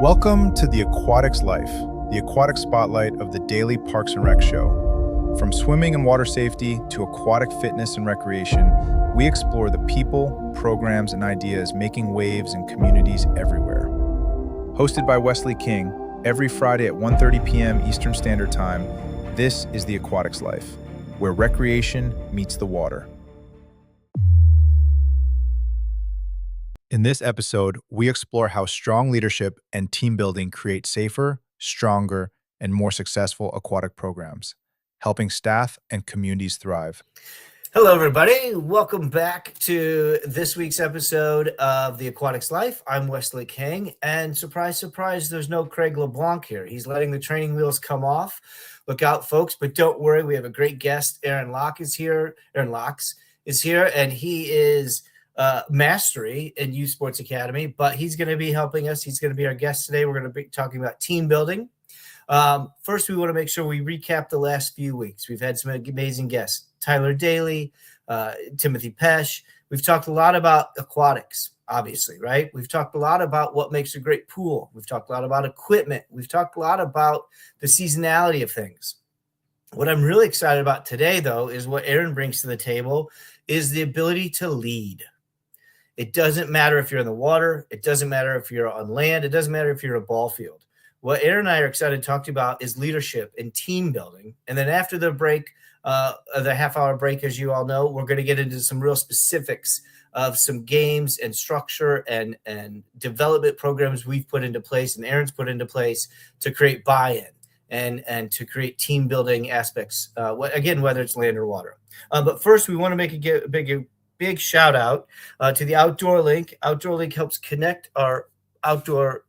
Welcome to the Aquatics Life, the aquatic spotlight of the daily Parks and Rec show. From swimming and water safety to aquatic fitness and recreation, we explore the people, programs, and ideas making waves in communities everywhere. Hosted by Wesley King, every Friday at 1:30 p.m. Eastern Standard Time, this is the Aquatics Life, where recreation meets the water. In this episode, we explore how strong leadership and team building create safer, stronger, and more successful aquatic programs, helping staff and communities thrive. Hello, everybody. Welcome back to this week's episode of the Aquatics Life. I'm Wesley King, and surprise, surprise, there's no Craig LeBlanc here. He's letting the training wheels come off. Look out, folks, but don't worry. We have a great guest. Aaron Locks is here, and he is mastery in Youth Sports Academy, but he's going to be helping us. He's going to be our guest today. We're going to be talking about team building. First, we want to make sure we recap the last few weeks. We've had some amazing guests, Tyler Daly, Timothy Pesh. We've talked a lot about aquatics, obviously, right? We've talked a lot about what makes a great pool. We've talked a lot about equipment. We've talked a lot about the seasonality of things. What I'm really excited about today, though, is what Aaron brings to the table is the ability to lead. It doesn't matter if you're in the water. It doesn't matter if you're on land. It doesn't matter if you're in a ball field. What Aaron and I are excited to talk to you about is leadership and team building. And then after the break, the half-hour break, as you all know, we're going to get into some real specifics of some games and structure and development programs we've put into place and Aaron's put into place to create buy-in and to create team building aspects, again, whether it's land or water. But first, we want to make a big shout out to the Outdoor Link. Outdoor Link helps connect our outdoor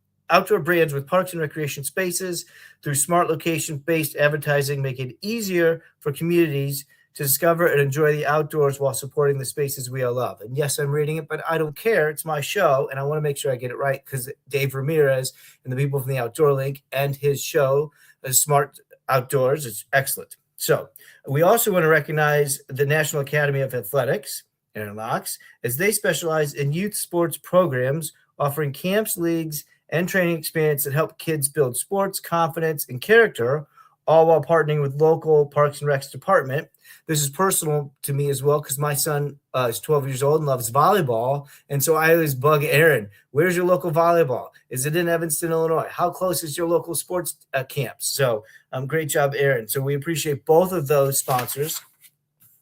brands with parks and recreation spaces through smart location-based advertising, making it easier for communities to discover and enjoy the outdoors while supporting the spaces we all love. And yes, I'm reading it, but I don't care. It's my show, and I want to make sure I get it right because Dave Ramirez and the people from the Outdoor Link and his show, Smart Outdoors, is excellent. So we also want to recognize the National Academy of Athletics, Aaron Locks, as they specialize in youth sports programs, offering camps, leagues, and training experience that help kids build sports, confidence, and character, all while partnering with local Parks and Recs department. This is personal to me as well because my son is 12 years old and loves volleyball, and so I always bug Aaron, where's your local volleyball? Is it in Evanston, Illinois? How close is your local sports camps? So great job, Aaron. So we appreciate both of those sponsors.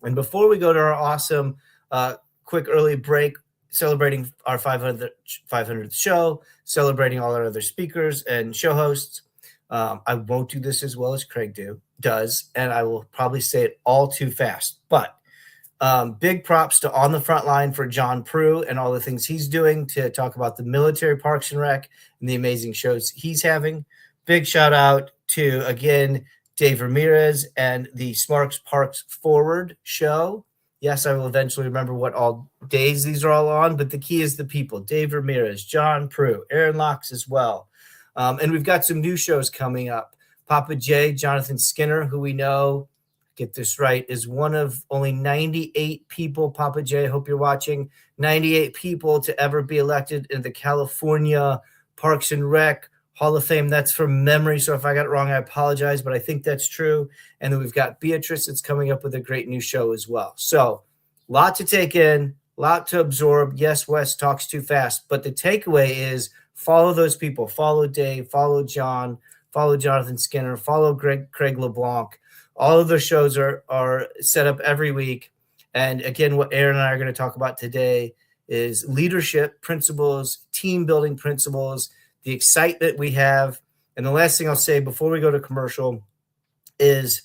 And before we go to our awesome quick early break, celebrating our 500th show, celebrating all our other speakers and show hosts. I won't do this as well as Craig does, and I will probably say it all too fast. But big props to On the Front Line for John Prue and all the things he's doing to talk about the military Parks and Rec and the amazing shows he's having. Big shout out to, again, Dave Ramirez and the Smarks Parks Forward show. Yes, I will eventually remember what all days these are all on, but the key is the people. Dave Ramirez, John Prue, Aaron Locks as well. And we've got some new shows coming up. Papa J, Jonathan Skinner, who we know, get this right, is one of only 98 people, Papa J, I hope you're watching, 98 people to ever be elected in the California Parks and Rec Hall of Fame. That's from memory, so if I got it wrong, I apologize, but I think that's true. And then we've got Beatrice that's coming up with a great new show as well. So a lot to take in, a lot to absorb. Yes, Wes talks too fast, but the takeaway is follow those people. Follow Dave, follow John, follow Jonathan Skinner, follow Craig LeBlanc. All of the shows are set up every week. And again, what Aaron and I are going to talk about today is leadership principles, team building principles, the excitement we have. And the last thing I'll say before we go to commercial is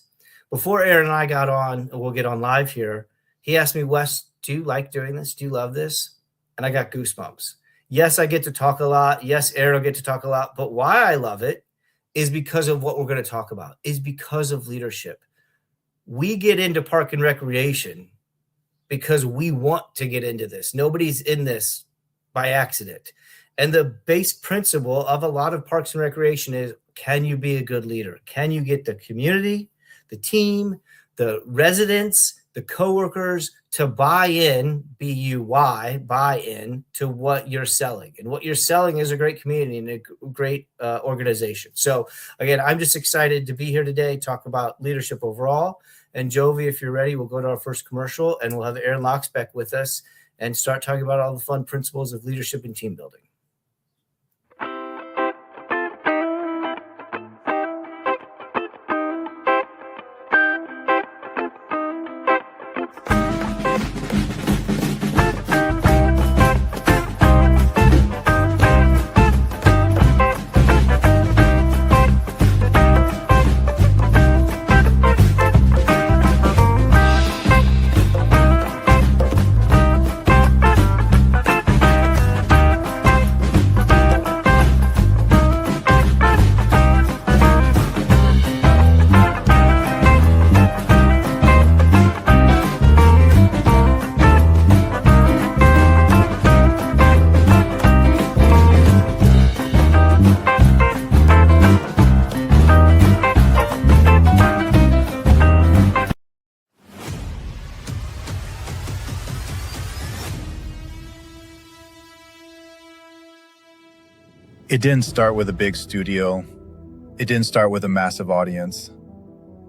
before Aaron and I got on, and we'll get on live here, he asked me, Wes, do you like doing this? Do you love this? And I got goosebumps. Yes, I get to talk a lot. Yes, Aaron will get to talk a lot. But why I love it is because of what we're going to talk about, is because of leadership. We get into park and recreation because we want to get into this. Nobody's in this by accident. And the base principle of a lot of parks and recreation is, can you be a good leader? Can you get the community, the team, the residents the coworkers to buy in, B-U-Y, buy in to what you're selling. And what you're selling is a great community and a great organization. So again, I'm just excited to be here today, talk about leadership overall. And Jovi, if you're ready, we'll go to our first commercial and we'll have Aaron Loxbeck with us and start talking about all the fun principles of leadership and team building. It didn't start with a big studio. It didn't start with a massive audience.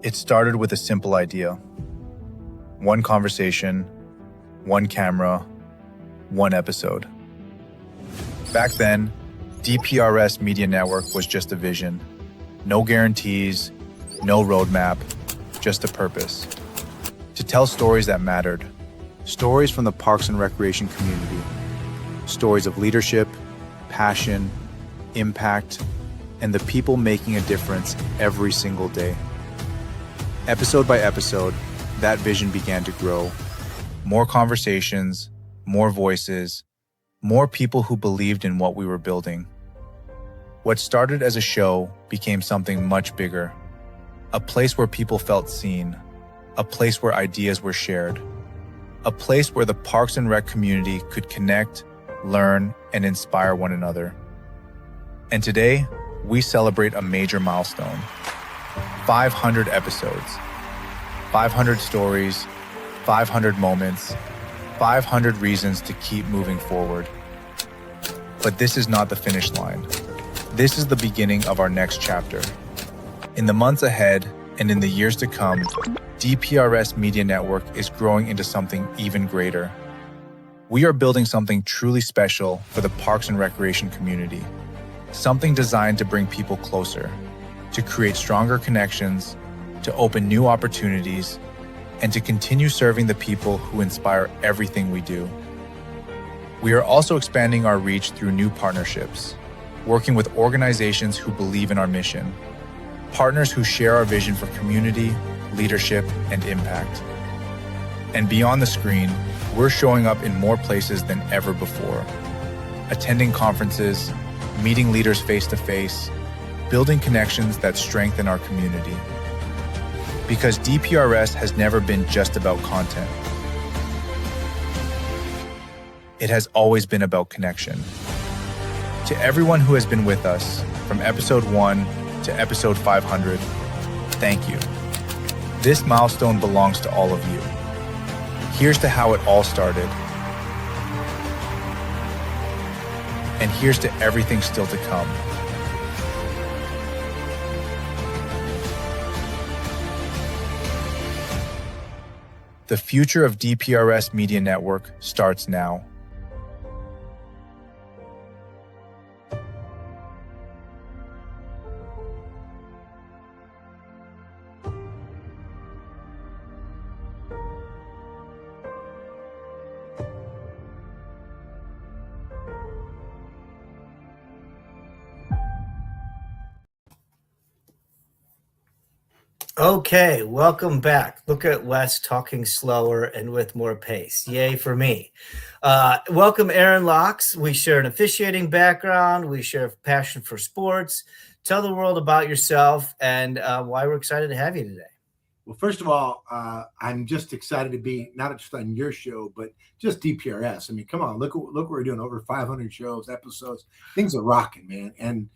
It started with a simple idea. One conversation, one camera, one episode. Back then, DPRS Media Network was just a vision. No guarantees, no roadmap, just a purpose. To tell stories that mattered. Stories from the Parks and Recreation community. Stories of leadership, passion, impact, and the people making a difference every single day. Episode by episode, that vision began to grow. More conversations, more voices, more people who believed in what we were building. What started as a show became something much bigger. A place where people felt seen, a place where ideas were shared, a place where the Parks and Rec community could connect, learn, and inspire one another. And today, we celebrate a major milestone. 500 episodes, 500 stories, 500 moments, 500 reasons to keep moving forward. But this is not the finish line. This is the beginning of our next chapter. In the months ahead and in the years to come, DPRS Media Network is growing into something even greater. We are building something truly special for the Parks and Recreation community. Something designed to bring people closer, to create stronger connections, to open new opportunities, and to continue serving the people who inspire everything we do. We are also expanding our reach through new partnerships, working with organizations who believe in our mission, partners who share our vision for community, leadership, and impact. And beyond the screen, we're showing up in more places than ever before, attending conferences, meeting leaders face-to-face, building connections that strengthen our community. Because DPRS has never been just about content. It has always been about connection. To everyone who has been with us, from episode 1 to episode 500, thank you. This milestone belongs to all of you. Here's to how it all started. And here's to everything still to come. The future of DPRS Media Network starts now. Okay, welcome back. Look at Wes talking slower and with more pace. Yay for me. Welcome, Aaron Locks. We share an officiating background. We share a passion for sports. Tell the world about yourself and why we're excited to have you today. Well, first of all, I'm just excited to be not just on your show, but just DPRS. I mean, come on, look what we're doing. Over 500 shows, episodes. Things are rocking, man. And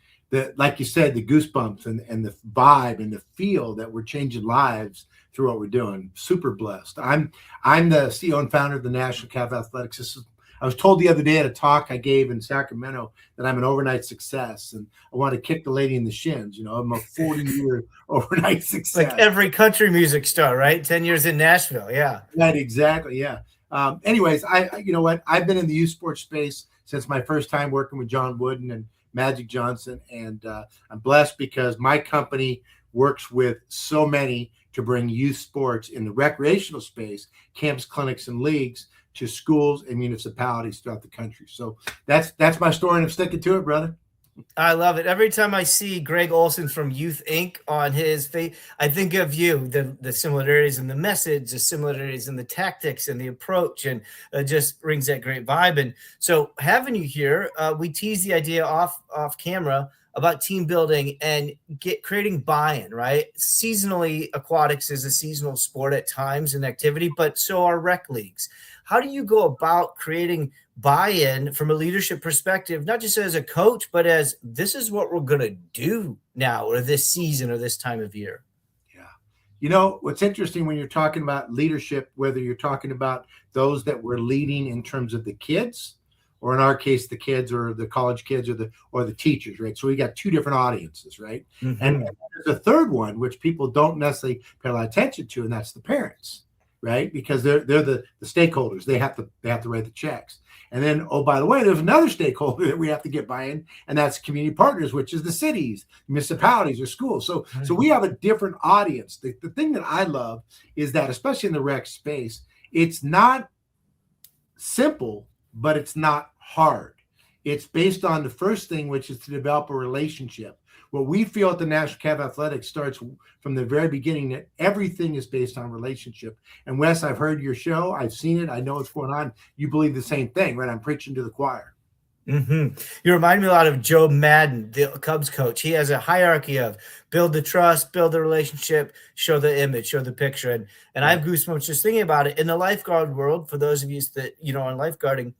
like you said, the goosebumps and the vibe and the feel that we're changing lives through what we're doing. Super blessed. I'm the CEO and founder of the National Calf Athletics. I was told the other day at a talk I gave in Sacramento that I'm an overnight success, and I want to kick the lady in the shins. I'm a 40-year overnight success. Like every country music star, right? 10 years in Nashville. Yeah. Right. Exactly. Yeah. Anyways, you know what? I've been in the youth sports space since my first time working with John Wooden and Magic Johnson. And I'm blessed because my company works with so many to bring youth sports in the recreational space, camps, clinics, and leagues to schools and municipalities throughout the country. So that's my story, and I'm sticking to it, brother. I love it. Every time I see Greg Olson from Youth Inc. on his face, I think of you, the similarities in the message, the similarities in the tactics and the approach, and just brings that great vibe. And so having you here, we tease the idea off camera about team building and creating buy-in, right? Seasonally, aquatics is a seasonal sport at times and activity, but so are rec leagues. How do you go about creating buy-in from a leadership perspective, not just as a coach, but as this is what we're going to do now or this season or this time of year? Yeah. What's interesting when you're talking about leadership, whether you're talking about those that we're leading in terms of the kids, or in our case, the kids or the college kids or the teachers, right? So we got two different audiences, right? Mm-hmm. And there's a third one, which people don't necessarily pay a lot of attention to, and that's the parents, right? Because they're the stakeholders. They have to write the checks. And then, oh, by the way, there's another stakeholder that we have to get buy-in, and that's community partners, which is the cities, municipalities, or schools. So we have a different audience. The thing that I love is that, especially in the rec space, it's not simple, but it's not hard. It's based on the first thing, which is to develop a relationship. What we feel at the National Calf Athletics starts from the very beginning, that everything is based on relationship. And Wes, I've heard your show. I've seen it. I know what's going on. You believe the same thing, right? I'm preaching to the choir. Mm-hmm. You remind me a lot of Joe Madden, the Cubs coach. He has a hierarchy of build the trust, build the relationship, show the image, show the picture. And I have goosebumps just thinking about it. In the lifeguard world, for those of you that, on lifeguarding,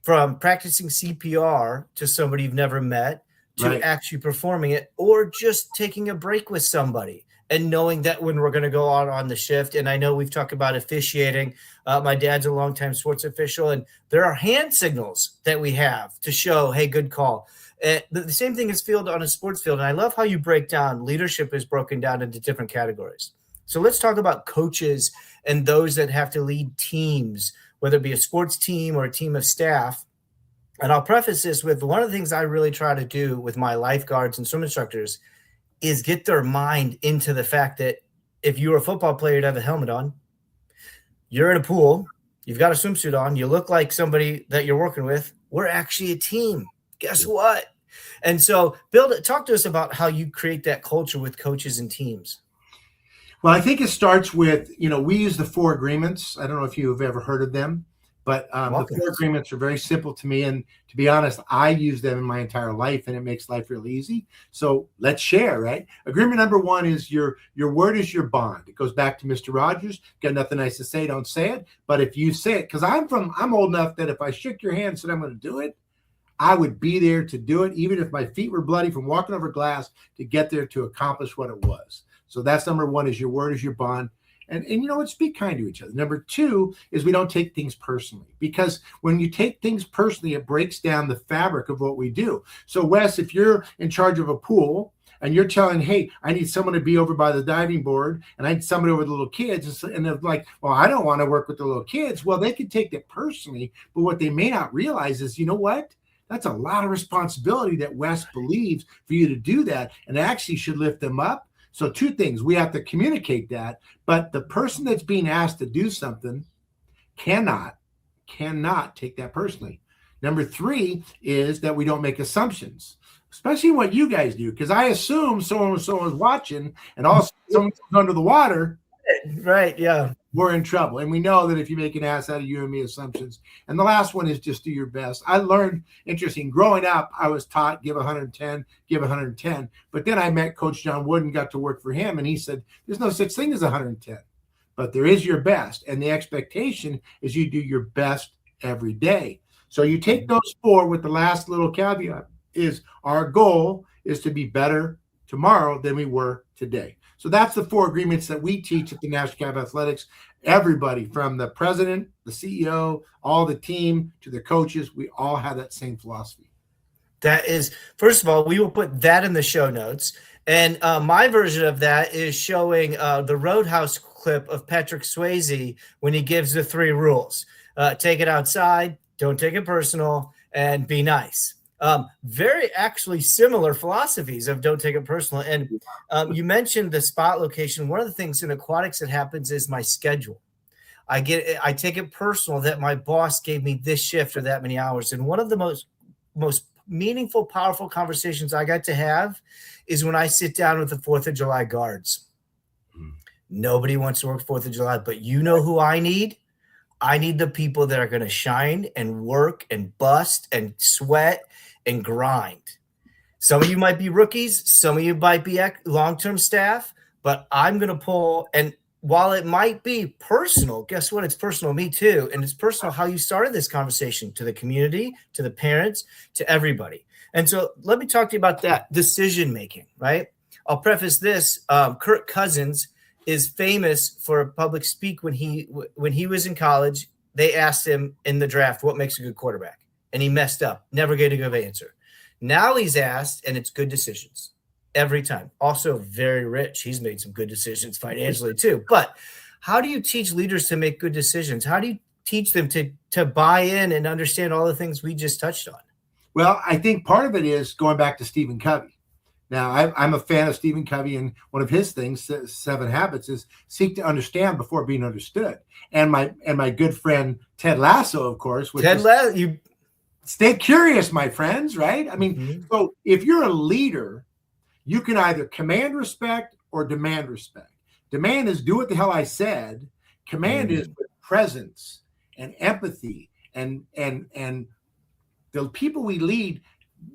from practicing CPR to somebody you've never met, to actually performing it, or just taking a break with somebody and knowing that when we're going to go out on the shift. And I know we've talked about officiating. My dad's a longtime sports official, and there are hand signals that we have to show, hey, good call. The same thing is field on a sports field. And I love how you break down leadership is broken down into different categories. So let's talk about coaches and those that have to lead teams, whether it be a sports team or a team of staff. And I'll preface this with one of the things I really try to do with my lifeguards and swim instructors is get their mind into the fact that if you're a football player, you'd have a helmet on, you're in a pool, you've got a swimsuit on, you look like somebody that you're working with. We're actually a team. Guess what? And so talk to us about how you create that culture with coaches and teams. Well, I think it starts with, we use the 4 agreements. I don't know if you have ever heard of them. But the 4 agreements are very simple to me. And to be honest, I use them in my entire life, and it makes life real easy. So let's share, right? Agreement number 1 is your word is your bond. It goes back to Mr. Rogers. Got nothing nice to say, don't say it. But if you say it, because I'm old enough that if I shook your hand and said I'm going to do it, I would be there to do it, even if my feet were bloody from walking over glass to get there to accomplish what it was. So that's number 1 is your word is your bond. And speak kind to each other. Number 2 is we don't take things personally, because when you take things personally, it breaks down the fabric of what we do. So Wes, if you're in charge of a pool and you're telling, hey, I need someone to be over by the diving board and I need somebody over the little kids, and they're like, well, I don't want to work with the little kids. Well, they can take it personally, but what they may not realize is, what? That's a lot of responsibility that Wes believes for you to do that, and actually should lift them up. So 2 things, we have to communicate that, but the person that's being asked to do something cannot take that personally. Number 3 is that we don't make assumptions, especially what you guys do, because I assume someone's watching and also someone's under the water. Right, yeah. We're in trouble. And we know that if you make an ass out of you and me, assumptions. And the last one is just do your best. I learned, interesting, growing up, I was taught give 110, give 110. But then I met Coach John Wooden, got to work for him, and he said, there's no such thing as 110, but there is your best. And the expectation is you do your best every day. So you take those 4 with the last little caveat is our goal is to be better tomorrow than we were today. So that's the 4 agreements that we teach at the National Cap Athletics. Everybody from the president, the CEO, all the team to the coaches, we all have that same philosophy. That is, first of all, we will put that in the show notes. And my version of that is showing the Roadhouse clip of Patrick Swayze when he gives the 3 rules. Take it outside, don't take it personal, and be nice. Very actually similar philosophies of don't take it personal. And you mentioned the spot location. One of the things in aquatics that happens is my schedule. I take it personal that my boss gave me this shift or that many hours. And one of the most meaningful, powerful conversations I got to have is when I sit down with the 4th of July guards. Nobody wants to work 4th of July, but you know who I need? I need the people that are going to shine and work and bust and sweat and grind. Some of you might be rookies. Some of you might be long-term staff, but I'm going to pull. And while it might be personal, guess what? It's personal to me too. And it's personal how you started this conversation, to the community, to the parents, to everybody. And so let me talk to you about that decision-making, right? I'll preface this. Kirk Cousins is famous for a public speak. When he was in college, they asked him in the draft, what makes a good quarterback? And he messed up, never gave a good answer. Now he's asked, and it's good decisions every time. Also very rich. He's made some good decisions financially too. But how do you teach leaders to make good decisions? How do you teach them to buy in and understand all the things we just touched on? Well, I think part of it is going back to Stephen Covey. Now, I'm a fan of Stephen Covey, and one of his things, 7 Habits, is seek to understand before being understood. And my good friend Ted Lasso, of course, stay curious, my friends, right? I mean, So if you're a leader, you can either command respect or demand respect. Demand is do what the hell I said. Command is with presence and empathy, and the people we lead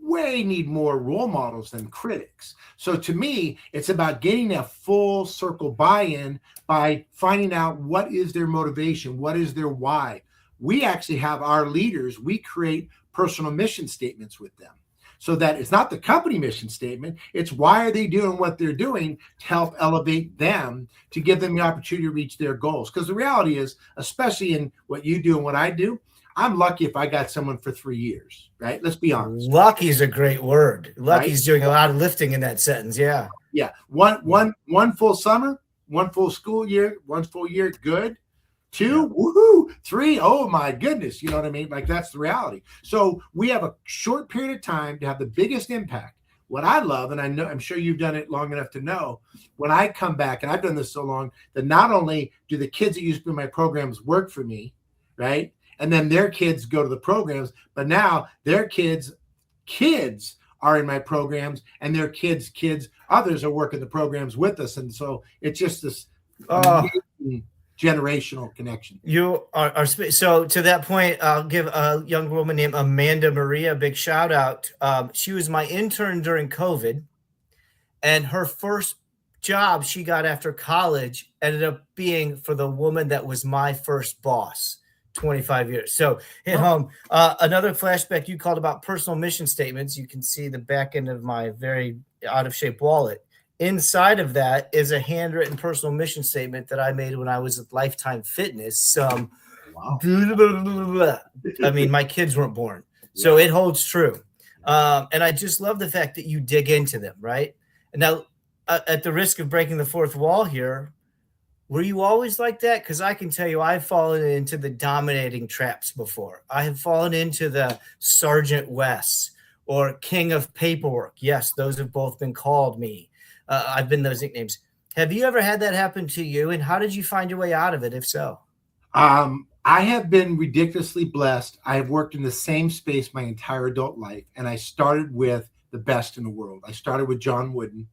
way need more role models than critics. So to me, it's about getting a full circle buy-in by finding out what is their motivation, what is their why. We actually have our leaders, we create personal mission statements with them so that it's not the company mission statement, it's why are they doing what they're doing to help elevate them, to give them the opportunity to reach their goals. Because the reality is, especially in what you do and what I do, I'm lucky if I got someone for 3 years, right? Let's be honest. Lucky is a great word. Lucky's doing a lot of lifting in that sentence. Yeah. Yeah. One full summer, 1 full school year, 1 full year, good. 2, woohoo. 3, oh my goodness. You know what I mean? Like that's the reality. So we have a short period of time to have the biggest impact. What I love, and I'm sure you've done it long enough to know, when I come back, and I've done this so long, that not only do the kids that used to be in my programs work for me, right? And then their kids go to the programs, but now their kids are in my programs, and their kids, others are working the programs with us. And so it's just this generational connection. You are so to that point, I'll give a young woman named Amanda Maria a big shout out. She was my intern during COVID, and her first job she got after college ended up being for the woman that was my first boss 25 years. So hit home. Another flashback you called about personal mission statements. You can see the back end of my very out of shape wallet. Inside of that is a handwritten personal mission statement that I made when I was at Lifetime Fitness. I mean, my kids weren't born, so it holds true. And I just love the fact that you dig into them, right? And now, at the risk of breaking the fourth wall here, were you always like that? Because I can tell you I've fallen into the dominating traps before. I have fallen into the Sergeant Wes or King of Paperwork. Yes, those have both been called me. I've been those nicknames. Have you ever had that happen to you? And how did you find your way out of it, if so? I have been ridiculously blessed. I have worked in the same space my entire adult life. And I started with the best in the world. I started with John Wooden.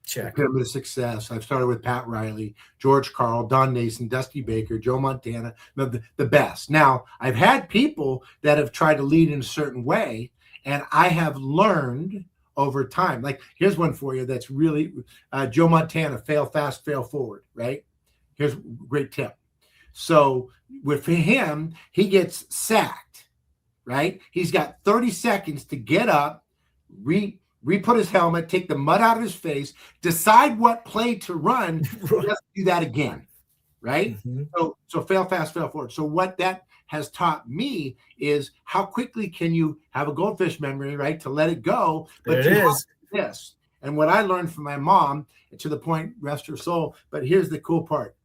Check. Pyramid of Success. I've started with Pat Riley, George Carl, Don Nason, Dusty Baker, Joe Montana, the best. Now, I've had people that have tried to lead in a certain way, and I have learned over time. Like, here's one for you that's really Joe Montana, fail fast, fail forward, right? Here's a great tip. So with him, he gets sacked, right? He's got 30 seconds to get up, re-put his helmet, take the mud out of his face, decide what play to run, Right. just do that again, right? Mm-hmm. So fail fast, fail forward. So what that has taught me is how quickly can you have a goldfish memory, right, to let it go, but There it you have is. this. And what I learned from my mom, to the point, rest her soul, but here's the cool part.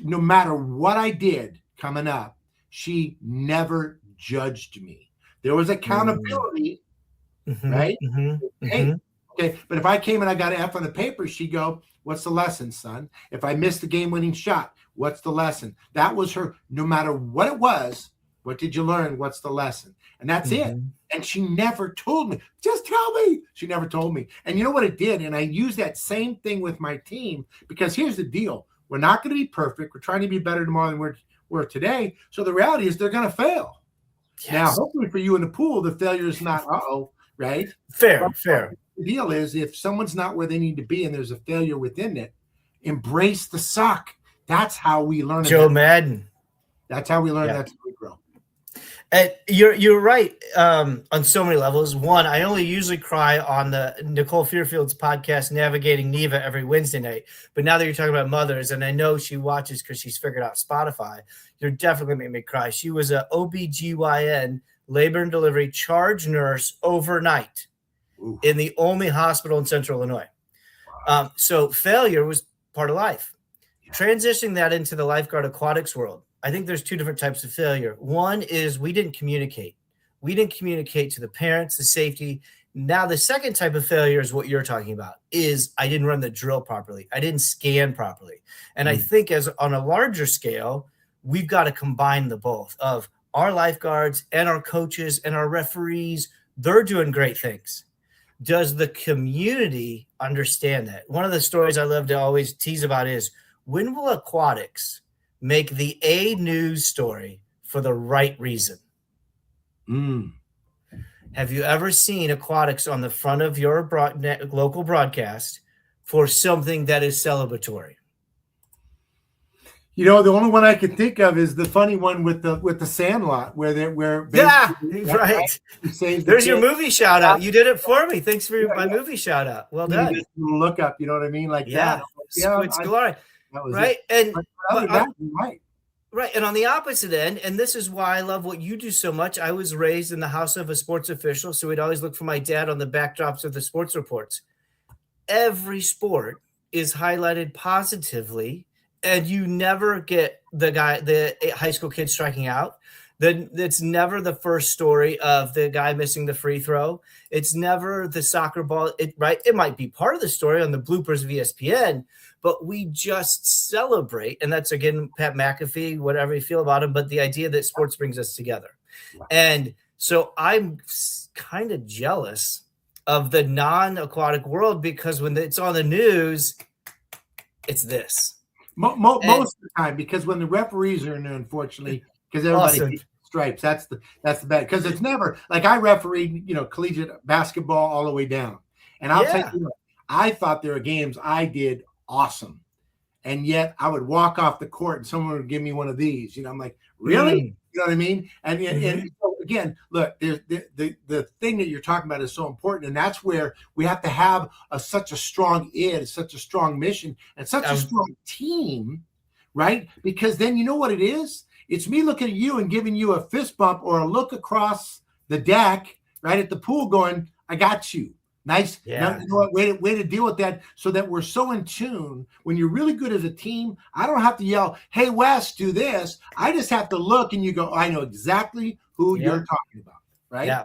No matter what I did coming up, she never judged me. There was accountability, Mm-hmm. right? Mm-hmm. Hey, Mm-hmm. okay. But if I came and I got an F on the paper, she'd go, what's the lesson, son? If I missed the game-winning shot, what's the lesson? That was her, no matter what it was, what did you learn? What's the lesson? And that's it. And she never told me, just tell me. She never told me. And you know what it did? And I use that same thing with my team, because here's the deal. We're not going to be perfect. We're trying to be better tomorrow than we're today. So the reality is they're going to fail. Yes. Now, hopefully for you in the pool, the failure is not, right? Fair. The deal is, if someone's not where they need to be and there's a failure within it, embrace the suck. That's how we learn. Joe Madden. That's how we learn. Yeah. That's how we grow. And you're right on so many levels. One, I only usually cry on the Nicole Fearfield's podcast, Navigating Neva, every Wednesday night. But now that you're talking about mothers, and I know she watches because she's figured out Spotify, you're definitely going to make me cry. She was a OBGYN, labor and delivery charge nurse overnight in the only hospital in Central Illinois. Wow. So failure was part of life. Transitioning that into the lifeguard aquatics world, I think there's two different types of failure. One is we didn't communicate. We didn't communicate to the parents, the safety. Now, the second type of failure is what you're talking about, is I didn't run the drill properly. I didn't scan properly. And I think as on a larger scale, we've got to combine the both of our lifeguards and our coaches and our referees. They're doing great things. Does the community understand that? One of the stories I love to always tease about is, when will aquatics make the A news story for the right reason? Have you ever seen aquatics on the front of your local broadcast for something that is celebratory? You know, the only one I can think of is the funny one with the Sandlot, where right. There's your movie shout out. You did it for me. Thanks for my movie shout out. Well done. Look up, you know what I mean, like that. Squid's glory. Right. It. And right. And on the opposite end, and this is why I love what you do so much. I was raised in the house of a sports official, so we'd always look for my dad on the backdrops of the sports reports. Every sport is highlighted positively, and you never get the high school kid striking out. Then it's never the first story of the guy missing the free throw. It's never the soccer ball. It might be part of the story on the bloopers of ESPN, but we just celebrate. And that's, again, Pat McAfee, whatever you feel about him, but the idea that sports brings us together. And so I'm kind of jealous of the non-aquatic world, because when it's on the news, it's most of the time, because when the referees are in there, unfortunately, because everybody stripes, that's the bad, because it's never like I refereed, collegiate basketball all the way down, and I'll tell you, I thought there were games I did awesome, and yet I would walk off the court and someone would give me one of these. I'm like, really? You know what I mean? And so again, look, there's the thing that you're talking about is so important, and that's where we have to have such a strong such a strong mission, and such a strong team, right? Because then you know what it is? It's me looking at you and giving you a fist bump or a look across the deck, right, at the pool, going, I got you. Nice. Yeah. Now, you know what? Way to deal with that, so that we're so in tune. When you're really good as a team, I don't have to yell, hey, Wes, do this. I just have to look and you go, I know exactly who you're talking about. Right. Yeah.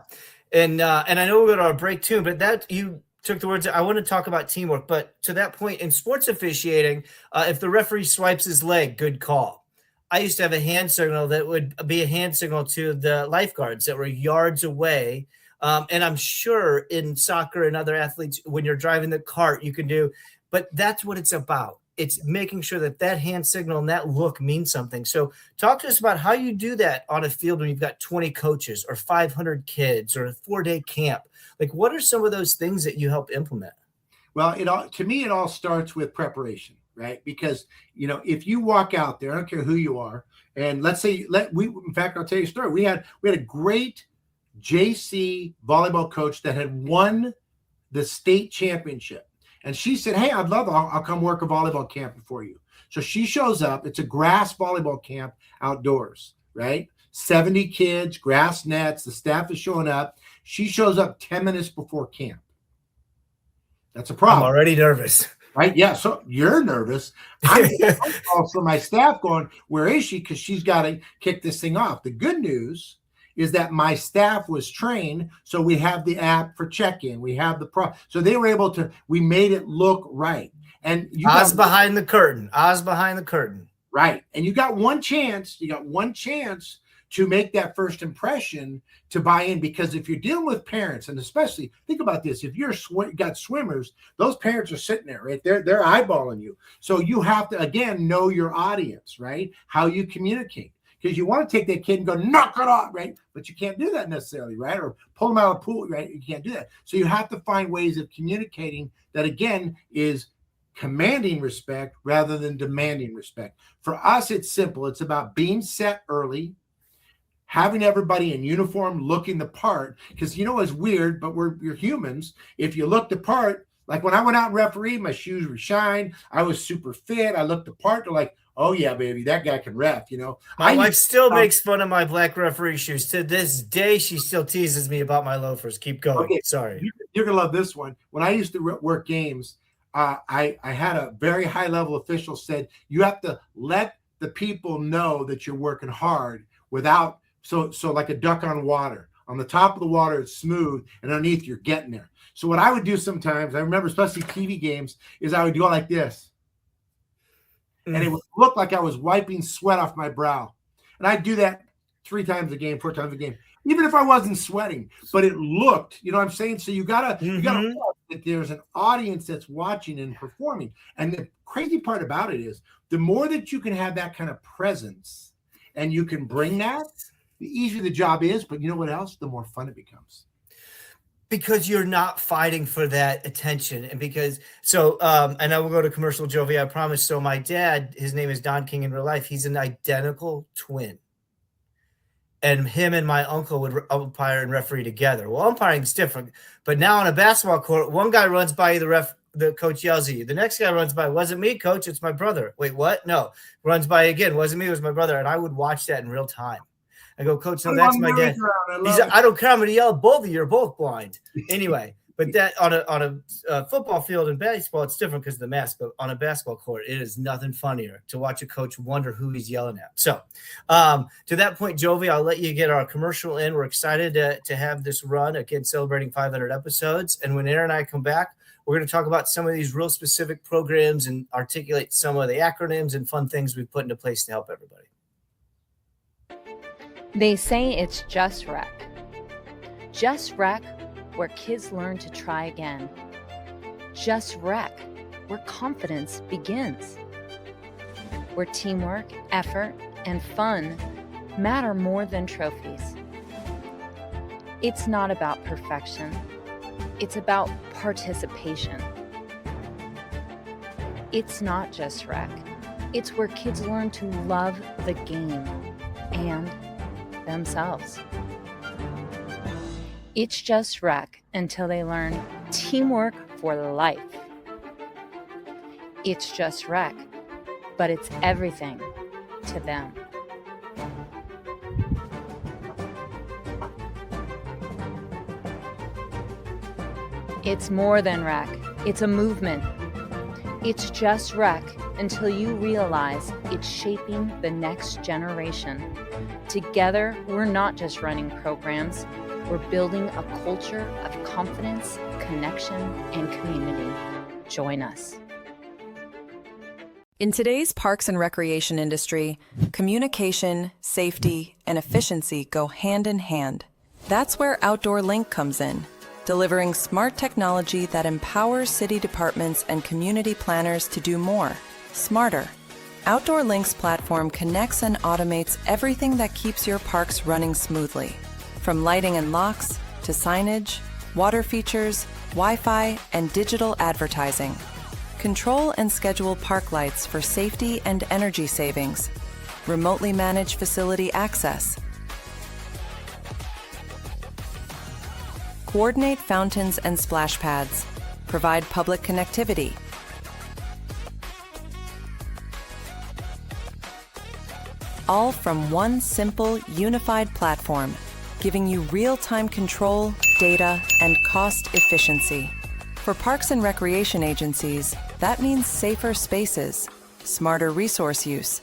And I know we're going to break too, but that you took the words. I want to talk about teamwork, but to that point in sports officiating, if the referee swipes his leg, good call. I used to have a hand signal that would be a hand signal to the lifeguards that were yards away. And I'm sure in soccer and other athletes, when you're driving the cart, you can do, but that's what it's about. It's making sure that hand signal and that look means something. So talk to us about how you do that on a field when you've got 20 coaches or 500 kids or a 4-day camp. Like, what are some of those things that you help implement? Well, to me, it all starts with preparation, right? Because, if you walk out there, I don't care who you are, and let's say, in fact, I'll tell you a story. We had a great JC volleyball coach that had won the state championship. And she said, hey, I'll come work a volleyball camp for you. So she shows up. It's a grass volleyball camp outdoors, right? 70 kids, grass nets. The staff is showing up. She shows up 10 minutes before camp. That's a problem. I'm already nervous. Right? Yeah. So you're nervous. I'm also my staff going, where is she? Because she's got to kick this thing off. The good news is that my staff was trained. So we have the app for check-in. We have so they were able to, we made it look right. And Oz behind the curtain. Oz behind the curtain. Right. And you got one chance. To make that first impression to buy in, because if you're dealing with parents, and especially think about this, if you're got swimmers, those parents are sitting there, right? They're eyeballing you. So you have to, again, know your audience, right? How you communicate, because you want to take that kid and go, knock it off, right? But you can't do that necessarily, right? Or pull them out of the pool, right? You can't do that. So you have to find ways of communicating that, again, is commanding respect rather than demanding respect. For us, it's simple. It's about being set early, having everybody in uniform looking the part, because it's weird, but we're humans. If you look the part, like when I went out and refereed, my shoes were shined. I was super fit. I looked the part. They're like, oh yeah, baby, that guy can ref. My wife still makes fun of my black referee shoes. To this day, she still teases me about my loafers. Keep going. Okay. Sorry. You're gonna love this one. When I used to work games, I had a very high level official said, you have to let the people know that you're working hard without. So like a duck on water. On the top of the water, it's smooth, and underneath, you're getting there. So what I would do sometimes, I remember especially TV games, is I would do it like this. And it would look like I was wiping sweat off my brow. And I'd do that 3 times a game, 4 times a game, even if I wasn't sweating. But it looked, you know what I'm saying? So you gotta look that there's an audience that's watching and performing. And the crazy part about it is, the more that you can have that kind of presence and you can bring that, the easier the job is, but you know what else? The more fun it becomes. Because you're not fighting for that attention. And because, and I will go to commercial, Jovi, I promise. So my dad, his name is Don King in real life. He's an identical twin. And him and my uncle would umpire and referee together. Well, umpiring is different. But now on a basketball court, one guy runs by you, the coach yells at you. The next guy runs by, wasn't me, coach, it's my brother. Wait, what? No. Runs by again, wasn't me, it was my brother. And I would watch that in real time. I go, coach, no, that's my dad. I don't care. I'm going to yell, both of you are both blind. Anyway, but that on a football field and baseball, it's different because of the mask. But on a basketball court, it is nothing funnier to watch a coach wonder who he's yelling at. So to that point, Jovi, I'll let you get our commercial in. We're excited to have this run, again, celebrating 500 episodes. And when Aaron and I come back, we're going to talk about some of these real specific programs and articulate some of the acronyms and fun things we've put into place to help everybody. They say it's Just Rec. Just Rec, where kids learn to try again. Just Rec, where confidence begins. Where teamwork, effort, and fun matter more than trophies. It's not about perfection. It's about participation. It's not just rec. It's where kids learn to love the game and themselves. It's just rec until they learn teamwork for life. It's just rec, but it's everything to them. It's more than rec. It's a movement. It's just rec until you realize it's shaping the next generation. Together, we're not just running programs. We're building a culture of confidence, connection, and community. Join us. In today's parks and recreation industry, communication, safety, and efficiency go hand in hand. That's where Outdoor Link comes in, delivering smart technology that empowers city departments and community planners to do more, smarter. Outdoor Link's platform connects and automates everything that keeps your parks running smoothly. From lighting and locks to signage, water features, Wi-Fi, and digital advertising. Control and schedule park lights for safety and energy savings. Remotely manage facility access. coordinate fountains and splash pads, provide public connectivity, all from one simple, unified platform, giving you real-time control, data, and cost efficiency. For parks and recreation agencies, that means safer spaces, smarter resource use,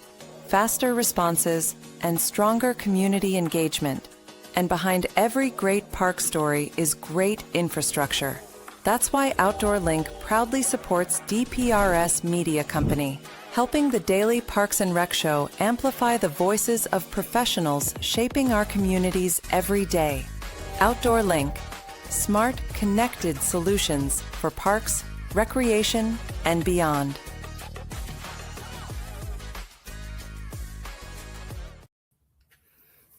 faster responses, and stronger community engagement. And behind every great park story is great infrastructure. That's why Outdoor Link proudly supports DPRS Media Company, helping the Daily Parks and Rec Show amplify the voices of professionals shaping our communities every day. Outdoor Link, smart, connected solutions for parks, recreation, and beyond.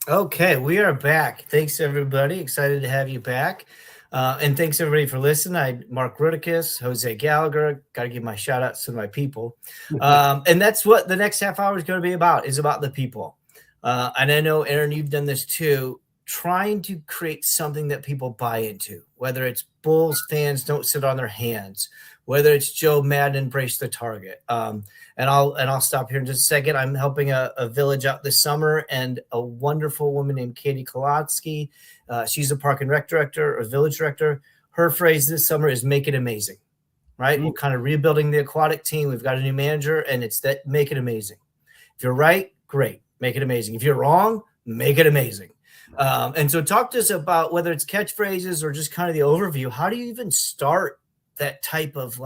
Okay, we are back. Thanks, everybody. Excited to have you back. And thanks, everybody, for listening. Mark Rudicus, Jose Gallagher. Got to give my shout-outs to my people. And that's what the next half hour is going to be about, is about the people. And I know, Aaron, you've done this too, trying to create something that people buy into, whether it's Bulls fans don't sit on their hands, whether it's Joe Madden embrace the target. And I'll stop here in just a second. I'm helping a village out this summer, and a wonderful woman named Katie Kolotsky. She's a park and rec director or village director. Her phrase this summer is "make it amazing." Right? We're kind of rebuilding the aquatic team. We've got a new manager, and it's that make it amazing. If you're right, great, make it amazing. If you're wrong, make it amazing. And so talk to us about whether it's catchphrases or just kind of the overview. How do you even start that type of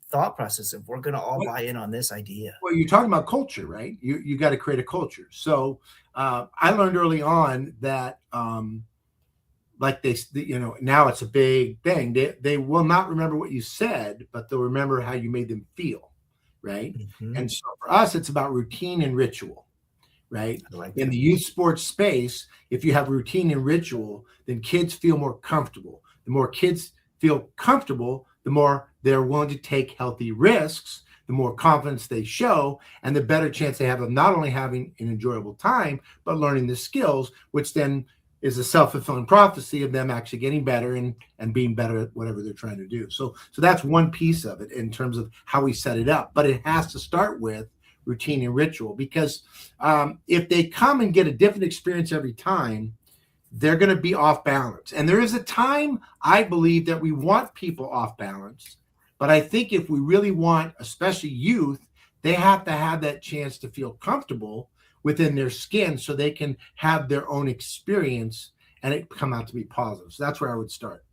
thought process if we're going to all buy in on this idea? Well, you're talking about culture, right? You got to create a culture. So I learned early on that now it's a big thing. They will not remember what you said, but they'll remember how you made them feel, right? Mm-hmm. And so for us, it's about routine and ritual, right? In the youth sports space, if you have routine and ritual, then kids feel more comfortable. The more kids feel comfortable, the more they're willing to take healthy risks, the more confidence they show, and the better chance they have of not only having an enjoyable time, but learning the skills, which then is a self-fulfilling prophecy of them actually getting better and being better at whatever they're trying to do. So that's one piece of it in terms of how we set it up. But it has to start with routine and ritual, because if they come and get a different experience every time, they're going to be off balance. And there is a time, I believe, that we want people off balance. But I think if we really want, especially youth, they have to have that chance to feel comfortable within their skin so they can have their own experience and it come out to be positive. So that's where I would start.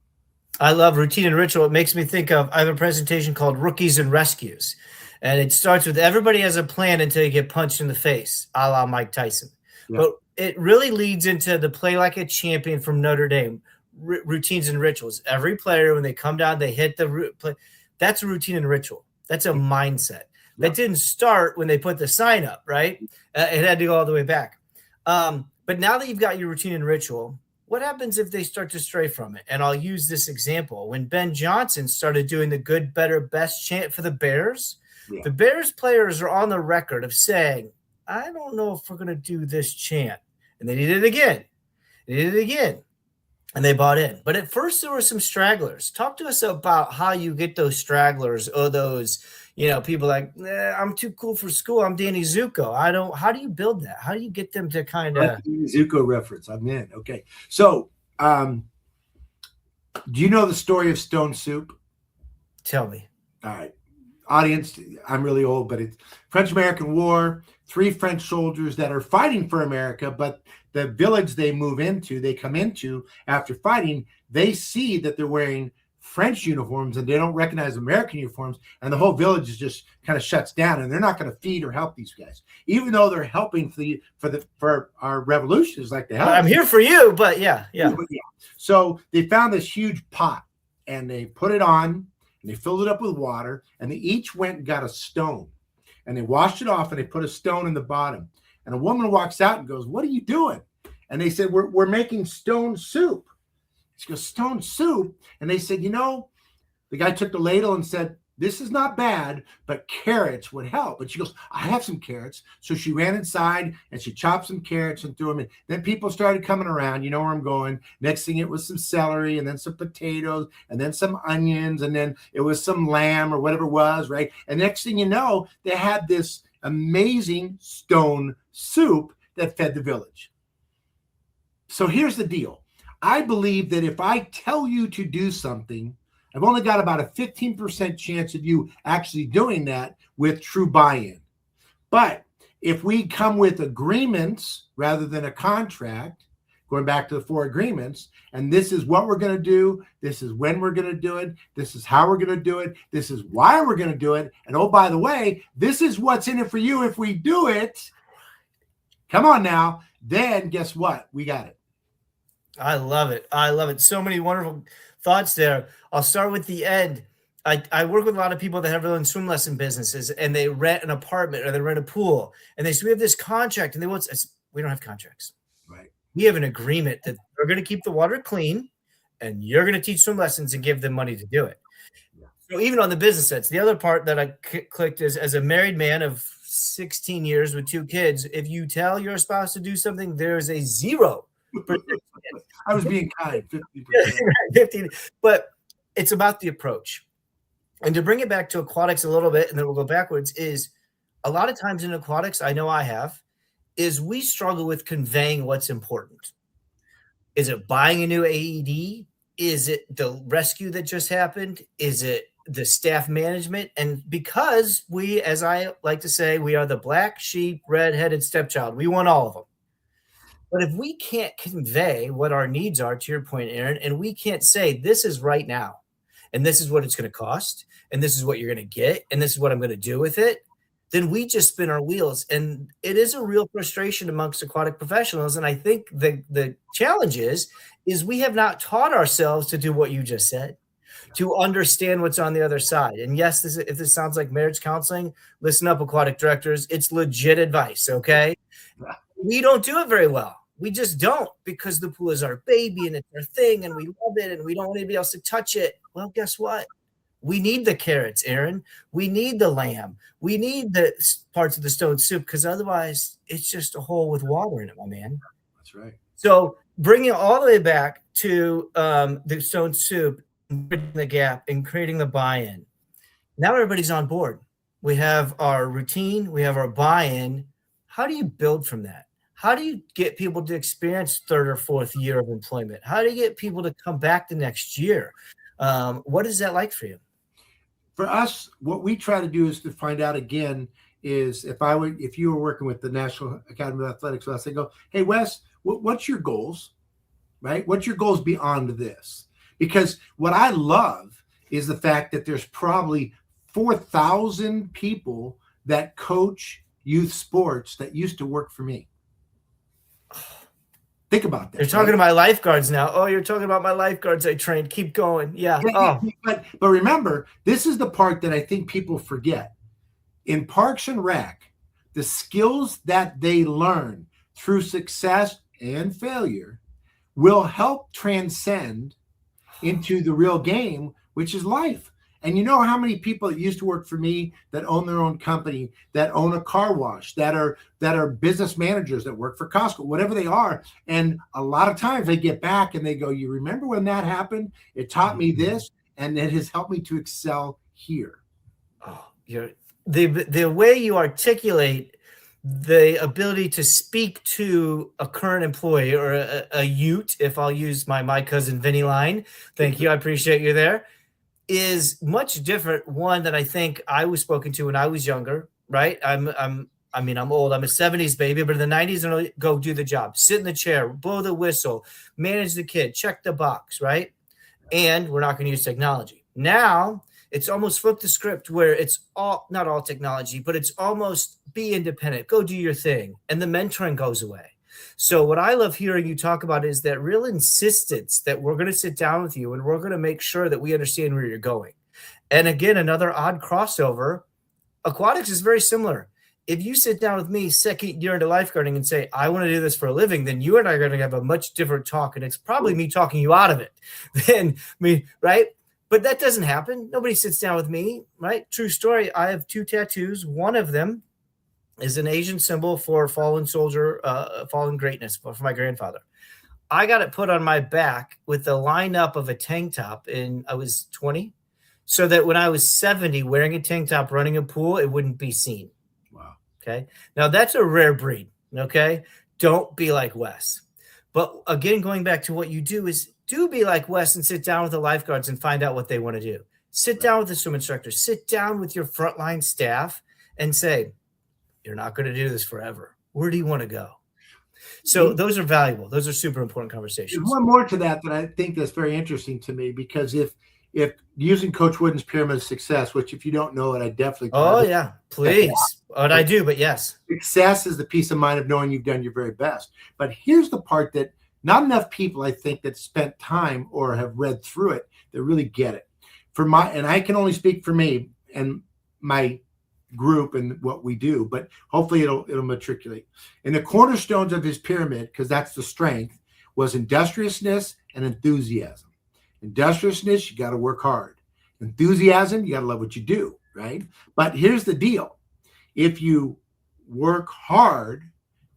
I love routine and ritual. It makes me think of, I have a presentation called Rookies and Rescues. And it starts with everybody has a plan until you get punched in the face, a la Mike Tyson. Yeah. But it really leads into the play like a champion from Notre Dame, routines and rituals. Every player, when they come down, they hit the play. That's a routine and ritual. That's a mindset. That didn't start when they put the sign up, right? It had to go all the way back. But now that you've got your routine and ritual, what happens if they start to stray from it? And I'll use this example. When Ben Johnson started doing the good, better, best chant for the Bears, the Bears players are on the record of saying, I don't know if we're going to do this chant. And they did it again. And they bought in. But at first, there were some stragglers. Talk to us about how you get those stragglers or those, people like, I'm too cool for school. I'm Danny Zuko. How do you build that? How do you get them to kind of. Zuko reference. I'm in. Okay. So do you know the story of Stone Soup? Tell me. All right. Audience, I'm really old, but it's French-American War, 3 French soldiers that are fighting for America, but the village they come into after fighting, they see that they're wearing French uniforms and they don't recognize American uniforms, and the whole village is just kind of shuts down, and they're not going to feed or help these guys, even though they're helping for our revolution. Is like the help. I'm here for you, but yeah. So they found this huge pot, and they put it on. And they filled it up with water, and they each went and got a stone, and they washed it off, and they put a stone in the bottom. And a woman walks out and goes, "What are you doing?" And they said, "We're making stone soup." She goes, "Stone soup?" And they said, the guy took the ladle and said, This is not bad, but carrots would help. But she goes, I have some carrots. So she ran inside and she chopped some carrots and threw them in. Then people started coming around. You know where I'm going. Next thing it was some celery and then some potatoes and then some onions. And then it was some lamb or whatever it was, right? And next thing you know, they had this amazing stone soup that fed the village. So here's the deal. I believe that if I tell you to do something, I've only got about a 15% chance of you actually doing that with true buy-in. But if we come with agreements rather than a contract, going back to the 4 agreements, and this is what we're going to do, this is when we're going to do it, this is how we're going to do it, this is why we're going to do it, and oh, by the way, this is what's in it for you if we do it. Come on now. Then guess what? We got it. I love it. I love it. So many wonderful thoughts there. I'll start with the end. I work with a lot of people that have their own swim lesson businesses, and they rent an apartment or they rent a pool, and they say, we have this contract, and they want, we don't have contracts. Right. We have an agreement that we're going to keep the water clean, and you're going to teach swim lessons and give them money to do it. Yeah. So even on the business sets, the other part that I clicked is, as a married man of 16 years with 2 kids, if you tell your spouse to do something, there's a 0%. I was being kind, 50%. 15, but it's about the approach. And to bring it back to aquatics a little bit, and then we'll go backwards, is a lot of times in aquatics, I know I have, is we struggle with conveying what's important. Is it buying a new AED? Is it the rescue that just happened? Is it the staff management? And because we, as I like to say, we are the black sheep, red-headed stepchild. We want all of them. But if we can't convey what our needs are, to your point, Aaron, and we can't say this is right now, and this is what it's going to cost, and this is what you're going to get, and this is what I'm going to do with it, then we just spin our wheels. And it is a real frustration amongst aquatic professionals. And I think the challenge is we have not taught ourselves to do what you just said, to understand what's on the other side. And yes, if this sounds like marriage counseling, listen up, aquatic directors. It's legit advice, okay? We don't do it very well. We just don't, because the pool is our baby and it's our thing and we love it and we don't want anybody else to touch it. Well, guess what? We need the carrots, Aaron. We need the lamb. We need the parts of the stone soup, because otherwise it's just a hole with water in it, my man. That's right. So bringing it all the way back to the stone soup, bridging the gap and creating the buy-in. Now everybody's on board. We have our routine. We have our buy-in. How do you build from that? How do you get people to experience 3rd or 4th year of employment? How do you get people to come back the next year? What is that like for you? For us, what we try to do is to find out again is if you were working with the National Academy of Athletics, I say, go, hey, Wes, what's your goals, right? What's your goals beyond this? Because what I love is the fact that there's probably 4,000 people that coach youth sports that used to work for me. Think about that. You're talking to my lifeguards now. Oh, you're talking about my lifeguards I trained. Keep going. Yeah. But remember, this is the part that I think people forget. In Parks and Rec, the skills that they learn through success and failure will help transcend into the real game, which is life. And you know how many people that used to work for me that own their own company, that own a car wash, that are business managers that work for Costco, whatever they are. And a lot of times they get back and they go, you remember when that happened? It taught me this, and it has helped me to excel here. Oh, the way you articulate the ability to speak to a current employee or a ute, if I'll use my cousin Vinny line. Thank you. I appreciate you there. Is much different one that I think I was spoken to when I was younger, right? I'm old. I'm a 70s baby, but in the 90s, I'm gonna go do the job, sit in the chair, blow the whistle, manage the kid, check the box, right? And we're not going to use technology. Now it's almost flipped the script where it's not all technology, but it's almost be independent, go do your thing. And the mentoring goes away. So what I love hearing you talk about is that real insistence that we're going to sit down with you and we're going to make sure that we understand where you're going. And again, another odd crossover. Aquatics is very similar. If you sit down with me 2nd year into lifeguarding and say, I want to do this for a living, then you and I are going to have a much different talk. And it's probably me talking you out of it than me, right? But that doesn't happen. Nobody sits down with me, right? True story. I have 2 tattoos. One of them is an Asian symbol for fallen soldier, fallen greatness for my grandfather. I got it put on my back with the lineup of a tank top, and I was 20, so that when I was 70, wearing a tank top, running a pool, it wouldn't be seen. Wow. Okay. Now that's a rare breed. Okay. Don't be like Wes. But again, going back to what you do is do be like Wes and sit down with the lifeguards and find out what they want to do. Sit down with the swim instructor, sit down with your frontline staff and say, you're not going to do this forever. Where do you want to go? So those are valuable. Those are super important conversations. There's one more to that I think that's very interesting to me, because if using Coach Wooden's pyramid of success, which if you don't know it, I definitely. Oh yeah, please. What I do, but yes. Success is the peace of mind of knowing you've done your very best. But here's the part that not enough people, I think, that spent time or have read through it that really get it. And I can only speak for me and my group and what we do, but hopefully it'll matriculate. And the cornerstones of his pyramid, because that's the strength, was industriousness and enthusiasm. Industriousness, you got to work hard. Enthusiasm, you got to love what you do, right? But here's the deal. If you work hard,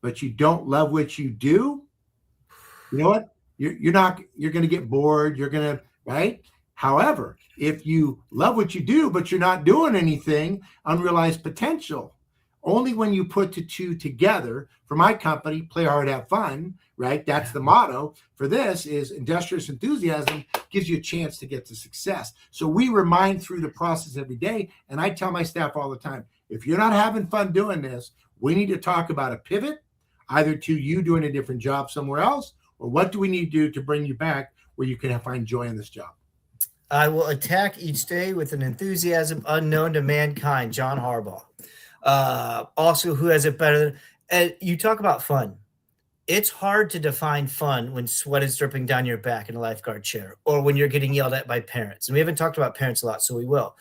but you don't love what you do, you know what? You're going to get bored. You're going to, right? However, if you love what you do, but you're not doing anything, unrealized potential. Only when you put the two together, for my company, play hard, have fun, right? That's the motto. For this is industrious enthusiasm gives you a chance to get to success. So we remind through the process every day. And I tell my staff all the time, if you're not having fun doing this, we need to talk about a pivot, either to you doing a different job somewhere else, or what do we need to do to bring you back where you can find joy in this job. I will attack each day with an enthusiasm unknown to mankind, John Harbaugh. Also, who has it better than you talk about fun. It's hard to define fun when sweat is dripping down your back in a lifeguard chair, or when you're getting yelled at by parents. And we haven't talked about parents a lot, so we will.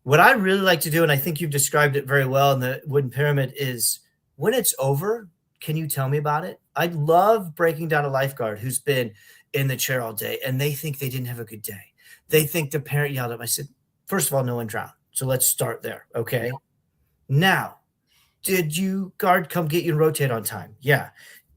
What I really like to do, and I think you've described it very well in the wooden pyramid, is when it's over, can you tell me about it? I love breaking down a lifeguard who's been in the chair all day and they think they didn't have a good day. They think the parent yelled at them. I said, first of all, no one drowned. So let's start there. Okay. Now, did you guard come get you and rotate on time? Yeah.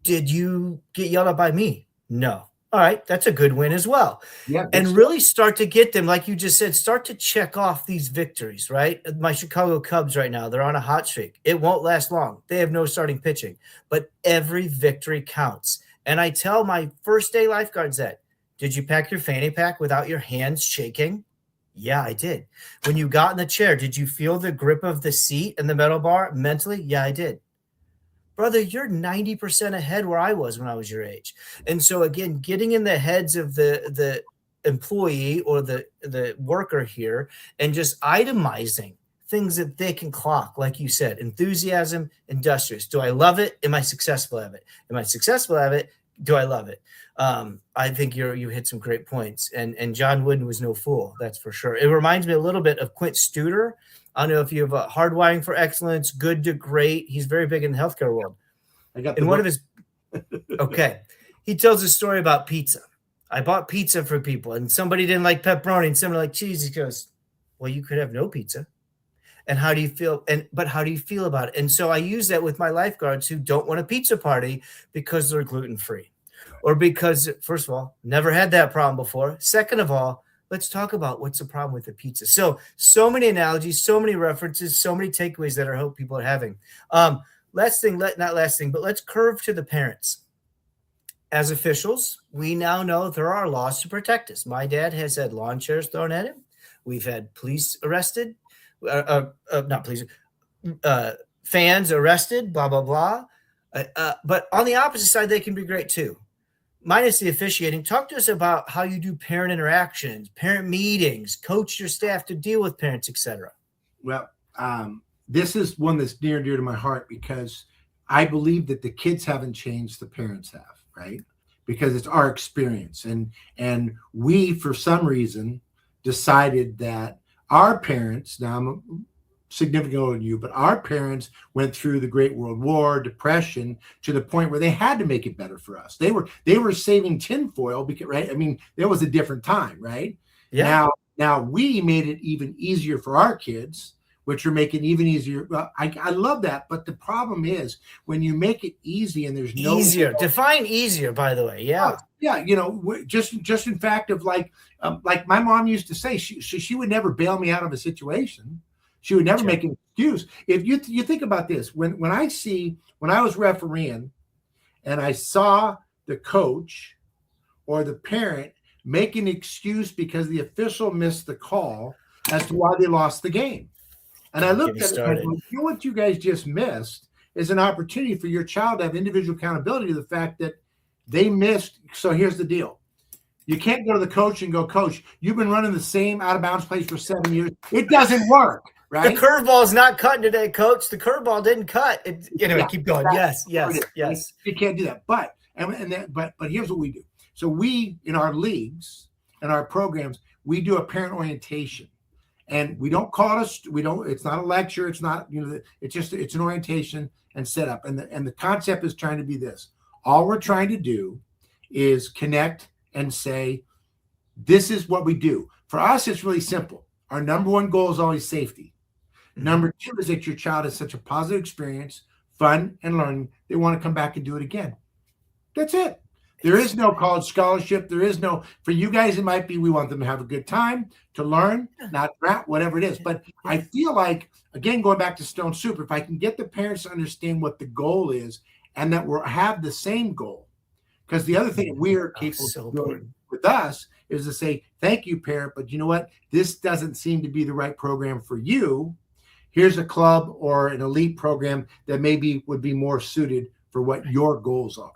Did you get yelled at by me? No. All right. That's a good win as well. Yeah, and really start to get them, like you just said, start to check off these victories, right? My Chicago Cubs right now, they're on a hot streak. It won't last long. They have no starting pitching, but every victory counts. And I tell my first day lifeguards that, did you pack your fanny pack without your hands shaking? Yeah, I did. When you got in the chair, did you feel the grip of the seat and the metal bar mentally? Yeah, I did. Brother, you're 90% ahead where I was when I was your age. And so again, getting in the heads of the employee or the worker here and just itemizing things that they can clock, like you said, enthusiasm, industrious. Do I love it? Am I successful at it? Am I successful at it? Do I love it? I think you hit some great points, and John Wooden was no fool. That's for sure. It reminds me a little bit of Quint Studer. I don't know if you have a Hardwiring for Excellence, Good to Great. He's very big in the healthcare world. I got in one of his. Okay. He tells a story about pizza. I bought pizza for people and somebody didn't like pepperoni and somebody liked cheese. He goes, well, you could have no pizza. And how do you feel? But how do you feel about it? And so I use that with my lifeguards who don't want a pizza party because they're gluten-free, or because, first of all, never had that problem before. Second of all, let's talk about what's the problem with the pizza. So many analogies, so many references, so many takeaways that I hope people are having. Not last thing, but let's curve to the parents. As officials, we now know there are laws to protect us. My dad has had lawn chairs thrown at him. We've had police arrested, not police, fans arrested, blah, blah, blah. But on the opposite side, they can be great too. Minus the officiating. Talk to us about how you do parent interactions, parent meetings, coach your staff to deal with parents, etc. Well, this is one that's near and dear to my heart because I believe that the kids haven't changed, the parents have, right? Because it's our experience. And we, for some reason, decided that our parents, now I'm significantly older than you, but our parents went through the Great World War, Depression, to the point where they had to make it better for us. They were saving tinfoil because, right? I mean, there was a different time, right? Yeah. Now Now we made it even easier for our kids, which are making even easier. I love that. But the problem is when you make it easy and there's no easier. Define easier, by the way. Yeah. Yeah. Just in fact of like my mom used to say, she would never bail me out of a situation. She would never make an excuse. If you think about this, when I was refereeing and I saw the coach or the parent make an excuse because the official missed the call as to why they lost the game. And I looked at it and I go, you know what you guys just missed is an opportunity for your child to have individual accountability to the fact that they missed. So here's the deal. You can't go to the coach and go, Coach, you've been running the same out of bounds plays for 7 years. It doesn't work, right? The curveball is not cutting today, Coach. The curveball didn't cut. Anyway, keep going. Yes. You can't do that. But here's what we do. So we, in our leagues and our programs, we do a parent orientation. And we don't call it it's not a lecture. It's not, it's an orientation and setup. And the concept is trying to be this. All we're trying to do is connect and say, this is what we do. For us, it's really simple. Our number one goal is always safety. Number two is that your child has such a positive experience, fun and learning, they want to come back and do it again. That's it. There is no college scholarship. There is no, for you guys, it might be, we want them to have a good time, to learn, not rap, whatever it is. But I feel like, again, going back to Stone Soup, if I can get the parents to understand what the goal is and that we'll have the same goal. Because the other thing we're capable of doing with us is to say, thank you, parent, but you know what? This doesn't seem to be the right program for you. Here's a club or an elite program that maybe would be more suited for what your goals are.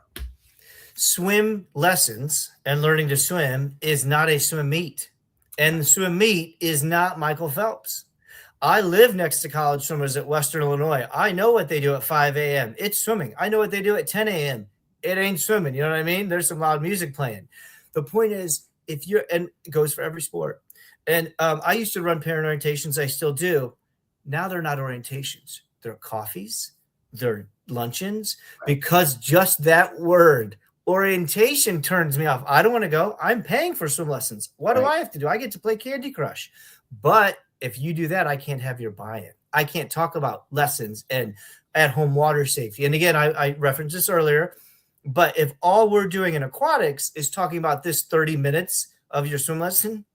Swim lessons and learning to swim is not a swim meet. And the swim meet is not Michael Phelps. I live next to college swimmers at Western Illinois. I know what they do at 5 a.m. It's swimming. I know what they do at 10 a.m. It ain't swimming. You know what I mean? There's some loud music playing. The point is, and it goes for every sport. And I used to run parent orientations. I still do. Now they're not orientations. They're coffees. They're luncheons. Because just that word, orientation, turns me off. I don't want to go. I'm paying for swim lessons. What do I have to do? I get to play Candy Crush. But if you do that, I can't have your buy-in. I can't talk about lessons and at-home water safety. And again, I referenced this earlier, but if all we're doing in aquatics is talking about this 30 minutes of your swim lesson,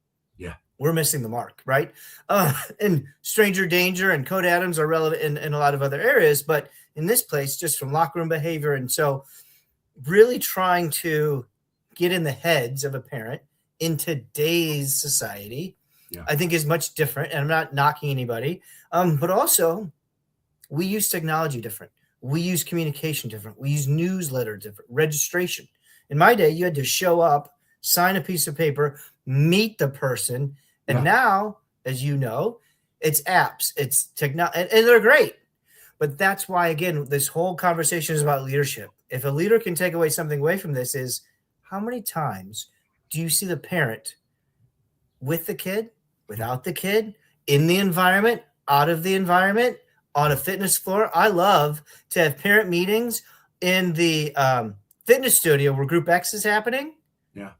we're missing the mark, right? And stranger danger and Code Adams are relevant in a lot of other areas, but in this place, just from locker room behavior. And so really trying to get in the heads of a parent in today's society, I think is much different. And I'm not knocking anybody, but also we use technology different. We use communication different. We use newsletter different, registration. In my day, you had to show up, sign a piece of paper, meet the person. And now, as you know, it's apps, it's technology, and they're great. But that's why, again, this whole conversation is about leadership. If a leader can take away something away from this is, how many times do you see the parent with the kid, without the kid, in the environment, out of the environment, on a fitness floor? I love to have parent meetings in the fitness studio where Group X is happening. Yeah.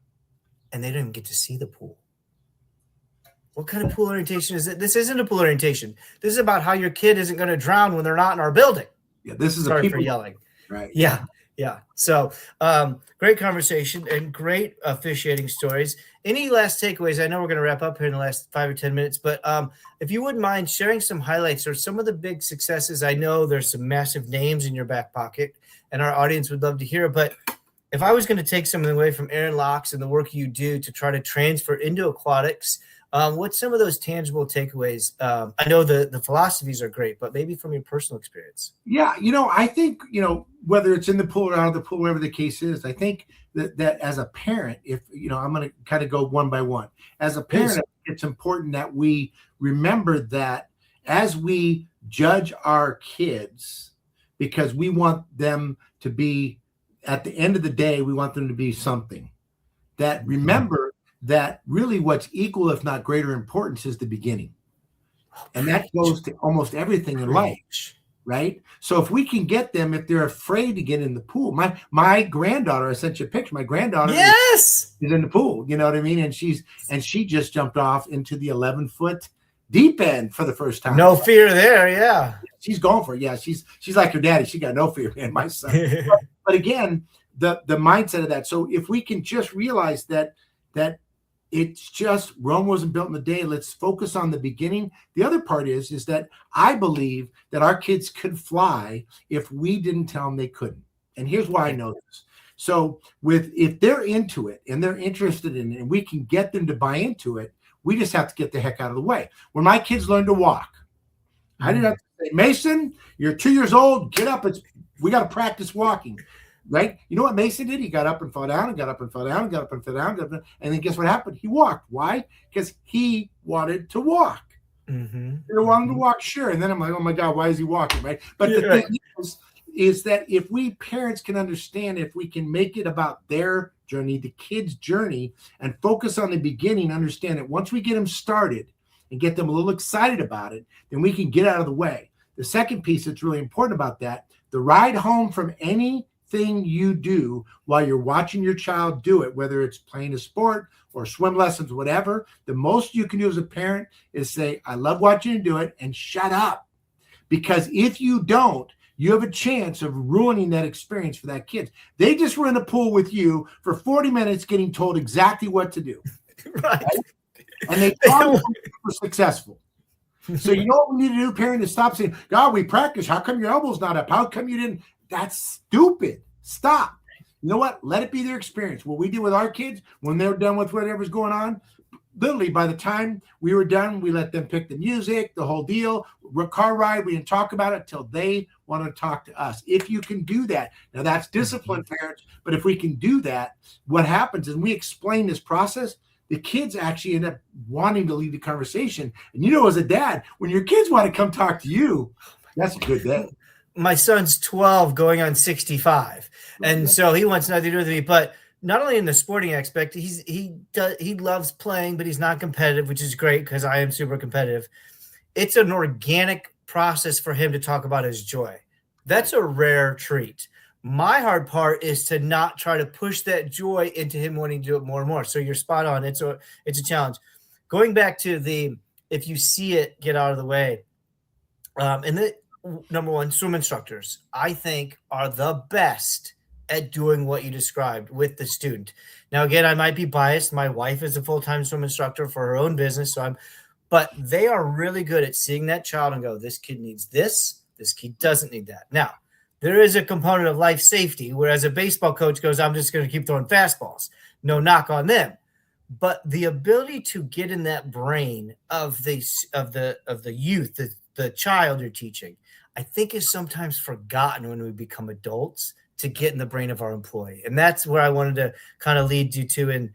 And they don't even get to see the pool. What kind of pool orientation is it? This isn't a pool orientation. This is about how your kid isn't going to drown when they're not in our building. Yeah, this is Sorry for yelling. Right. Yeah. So great conversation and great officiating stories. Any last takeaways? I know we're going to wrap up here in the last 5 or 10 minutes, but if you wouldn't mind sharing some highlights or some of the big successes. I know there's some massive names in your back pocket and our audience would love to hear, but if I was going to take something away from Aaron Locks and the work you do to try to transfer into aquatics, what's some of those tangible takeaways? I know the philosophies are great, but maybe from your personal experience. Yeah, I think, whether it's in the pool or out of the pool, whatever the case is, I think that as a parent, if, I'm going to kind of go one by one. As a parent, it's important that we remember that as we judge our kids, because we want them to be, at the end of the day, we want them to be something. That remember that really what's equal, if not greater importance, is the beginning. And that goes to almost everything in life. right? So if we can get them, if they're afraid to get in the pool, my granddaughter, I sent you a picture. My granddaughter Yes, is in the pool. You know what I mean? And she just jumped off into the 11-foot deep end for the first time. No fear there. Yeah, she's going for it. Yeah, she's like her daddy. She got no fear, man. My son. But again, the mindset of that. So if we can just realize that it's just Rome wasn't built in a day. Let's focus on the beginning. The other part is that I believe that our kids could fly if we didn't tell them they couldn't. And here's why I know this. So if they're into it and they're interested in it and we can get them to buy into it, we just have to get the heck out of the way. When my kids learned to walk, I didn't have to say, Mason, you're 2 years old, get up. We got to practice walking. Right? You know what Mason did? He got up and fell down and got up and fell down and got up and fell down. And then guess what happened? He walked. Why? Because he wanted to walk. Mm-hmm. He wanted to walk, sure. And then I'm like, oh my God, why is he walking? Right? But the thing is that if we parents can understand, if we can make it about their journey, the kid's journey, and focus on the beginning, understand that once we get them started and get them a little excited about it, then we can get out of the way. The second piece that's really important about that, the ride home from anything you do while you're watching your child do it, whether it's playing a sport or swim lessons, whatever, the most you can do as a parent is say, I love watching you do it, and shut up. Because if you don't, you have a chance of ruining that experience for that kid. They just were in the pool with you for 40 minutes getting told exactly what to do. Right? And they probably were successful. So you know what we need to do, parent, is stop saying, God, we practice. How come your elbow's not up? How come you didn't? That's stupid. Stop. You know what? Let it be their experience. What we do with our kids when they're done with whatever's going on, literally by the time we were done, we let them pick the music, the whole deal, car ride. We didn't talk about it till they want to talk to us. If you can do that, now that's discipline, parents. But if we can do that, what happens is we explain this process. The kids actually end up wanting to lead the conversation. And you know, as a dad, when your kids want to come talk to you, that's a good day. My son's 12 going on 65. And so he wants nothing to do with me, but not only in the sporting aspect, he loves playing, but he's not competitive, which is great because I am super competitive. It's an organic process for him to talk about his joy. That's a rare treat. My hard part is to not try to push that joy into him wanting to do it more and more. So you're spot on. It's a challenge. Going back to if you see it, get out of the way. Number one, swim instructors, I think, are the best at doing what you described with the student. Now, again, I might be biased. My wife is a full-time swim instructor for her own business, but they are really good at seeing that child and go, this kid needs this kid doesn't need that. Now, there is a component of life safety, whereas a baseball coach goes, I'm just going to keep throwing fastballs. No knock on them. But the ability to get in that brain of the youth, the child you're teaching, I think is sometimes forgotten when we become adults, to get in the brain of our employee. And that's where I wanted to kind of lead you to. And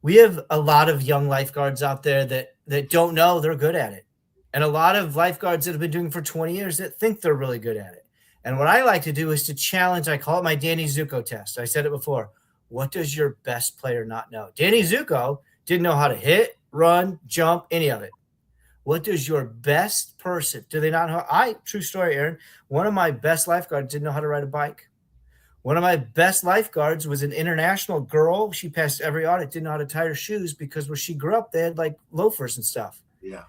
we have a lot of young lifeguards out there that don't know they're good at it. And a lot of lifeguards that have been doing for 20 years that think they're really good at it. And what I like to do is to challenge, I call it my Danny Zuko test. I said it before. What does your best player not know? Danny Zuko didn't know how to hit, run, jump, any of it. What does your best person, do they not know? True story, Aaron, one of my best lifeguards didn't know how to ride a bike. One of my best lifeguards was an international girl. She passed every audit, didn't know how to tie her shoes because where she grew up, they had like loafers and stuff. Yeah.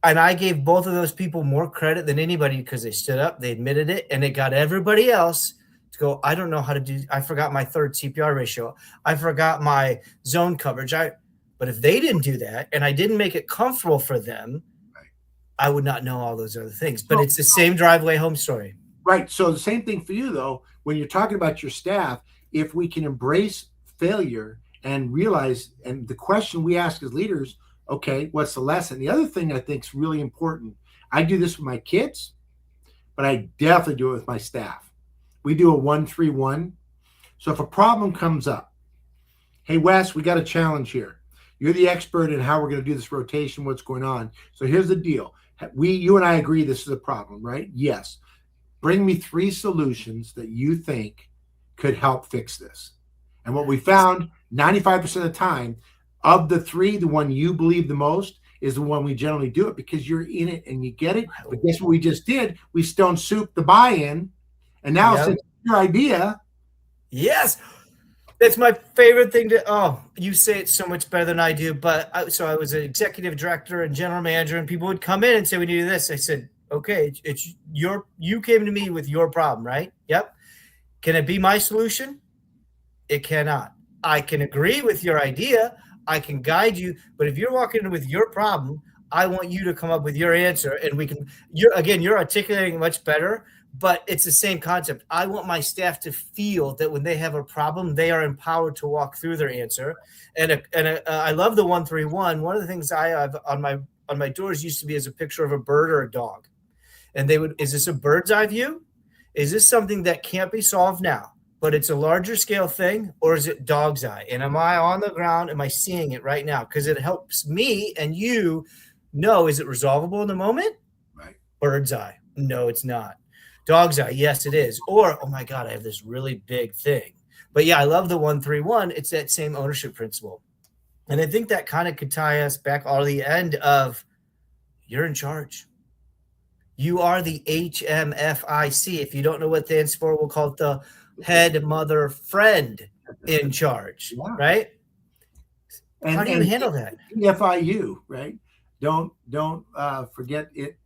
And I gave both of those people more credit than anybody because they stood up, they admitted it, and it got everybody else to go, I don't know how to do, I forgot my third CPR ratio. I forgot my zone coverage. But if they didn't do that and I didn't make it comfortable for them, I would not know all those other things. But it's the same driveway home story. Right. So the same thing for you, though, when you're talking about your staff, if we can embrace failure and realize, and the question we ask as leaders, okay, what's the lesson? The other thing I think is really important, I do this with my kids, but I definitely do it with my staff. We do a 1-3-1. So if a problem comes up, hey, Wes, we got a challenge here. You're the expert in how we're going to do this rotation, what's going on. So here's the deal. You and I agree this is a problem, right? Yes. Bring me 3 solutions that you think could help fix this. And what we found 95% of the time, of the 3, the one you believe the most is the one we generally do it because you're in it and you get it. But guess what we just did? We stone soup the buy-in. And now since your idea. Yes. That's my favorite thing you say it so much better than I do. But I was an executive director and general manager, and people would come in and say, we need to do this. I said, okay, you came to me with your problem, right? Yep. Can it be my solution? It cannot. I can agree with your idea. I can guide you. But if you're walking in with your problem, I want you to come up with your answer. And you're articulating it much better. But it's the same concept. I want my staff to feel that when they have a problem, they are empowered to walk through their answer. And I love the 131. One of the things I have on my doors used to be as a picture of a bird or a dog. And is this a bird's eye view? Is this something that can't be solved now, but it's a larger scale thing? Or is it dog's eye? And am I on the ground? Am I seeing it right now? Because it helps me and you know, is it resolvable in the moment? Right. Bird's eye. No, it's not. Dog's eye, yes, it is. Or, oh my God, I have this really big thing. But yeah, I love the 131. It's that same ownership principle. And I think that kind of could tie us back all to the end of you're in charge. You are the HMFIC. If you don't know what it stands for, we'll call it the head, mother, friend in charge, right? How do you handle that? FIU, right? Don't forget it.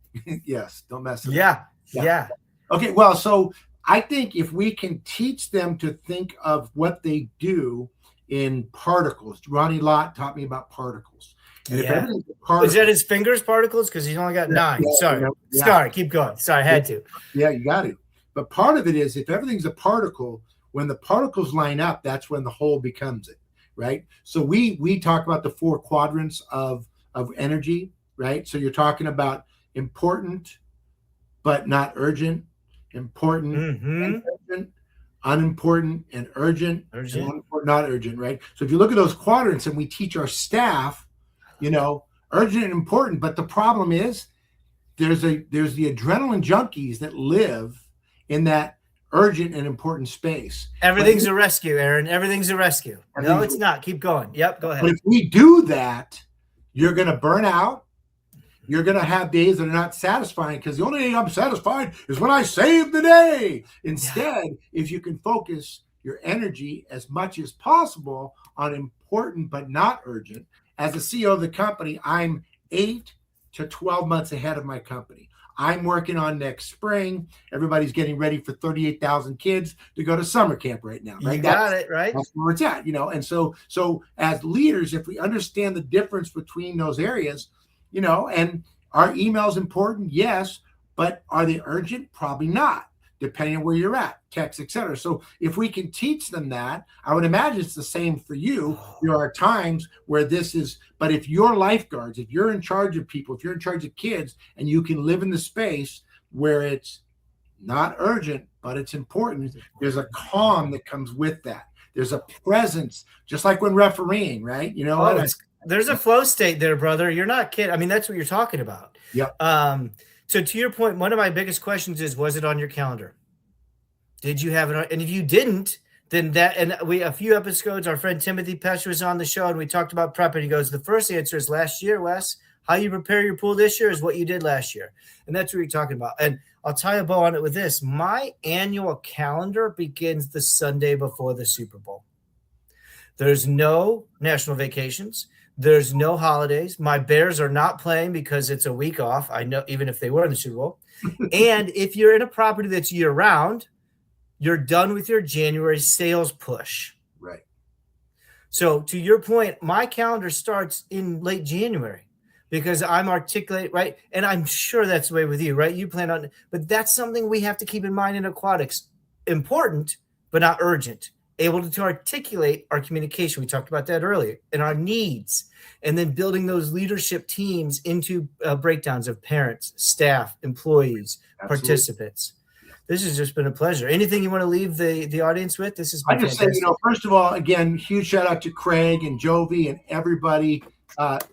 Yes, don't mess it up. Yeah. Okay, well, so I think if we can teach them to think of what they do in particles. Ronnie Lott taught me about particles. And if everything's a particle, is that his fingers particles? Because he's only got 9. Sorry, keep going. Sorry, I had to. Yeah, you got it. But part of it is if everything's a particle, when the particles line up, that's when the whole becomes it, right? So we talk about the 4 quadrants of energy, right? So you're talking about important, but not urgent, important, and urgent, unimportant, and urgent, and unimportant, not urgent, right? So if you look at those quadrants and we teach our staff, urgent and important, but the problem is there's the adrenaline junkies that live in that urgent and important space. Everything's a rescue, Aaron. Everything's a rescue. No, it's not. Keep going. Yep, go ahead. But if we do that, you're going to burn out. You're going to have days that are not satisfying because the only day I'm satisfied is when I save the day. Instead, if you can focus your energy as much as possible on important but not urgent, as the CEO of the company, I'm 8 to 12 months ahead of my company. I'm working on next spring. Everybody's getting ready for 38,000 kids to go to summer camp right now. Right? You got it, right? That's where it's at, And so as leaders, if we understand the difference between those areas, and our email's important, yes, but are they urgent? Probably not, depending on where you're at, text, etc. So if we can teach them that, I would imagine it's the same for you. There are times where this is, but if you're lifeguards, if you're in charge of people, if you're in charge of kids, and you can live in the space where it's not urgent, but it's important, there's a calm that comes with that. There's a presence, just like when refereeing, right? There's a flow state there, brother. You're not kidding. I mean, that's what you're talking about. Yeah. So to your point, one of my biggest questions is, was it on your calendar? Did you have it on? And if you didn't, then a few episodes, our friend Timothy Pesh was on the show and we talked about prep and he goes, the first answer is last year, Wes. How you prepare your pool this year is what you did last year. And that's what you're talking about. And I'll tie a bow on it with this. My annual calendar begins the Sunday before the Super Bowl. There's no national vacations. There's no holidays. My Bears are not playing because it's a week off. I know, even if they were in the Super Bowl. And if you're in a property that's year round, you're done with your January sales push. Right. So to your point, my calendar starts in late January because I'm articulate, right? And I'm sure that's the way with you, right? You plan on, but that's something we have to keep in mind in aquatics. Important, but not urgent. Able to articulate our communication. We talked about that earlier, and our needs, and then building those leadership teams into breakdowns of parents, staff, employees, participants. This has just been a pleasure. Anything you want to leave the audience with? This has been I just say, first of all, again, huge shout out to Craig and Jovi and everybody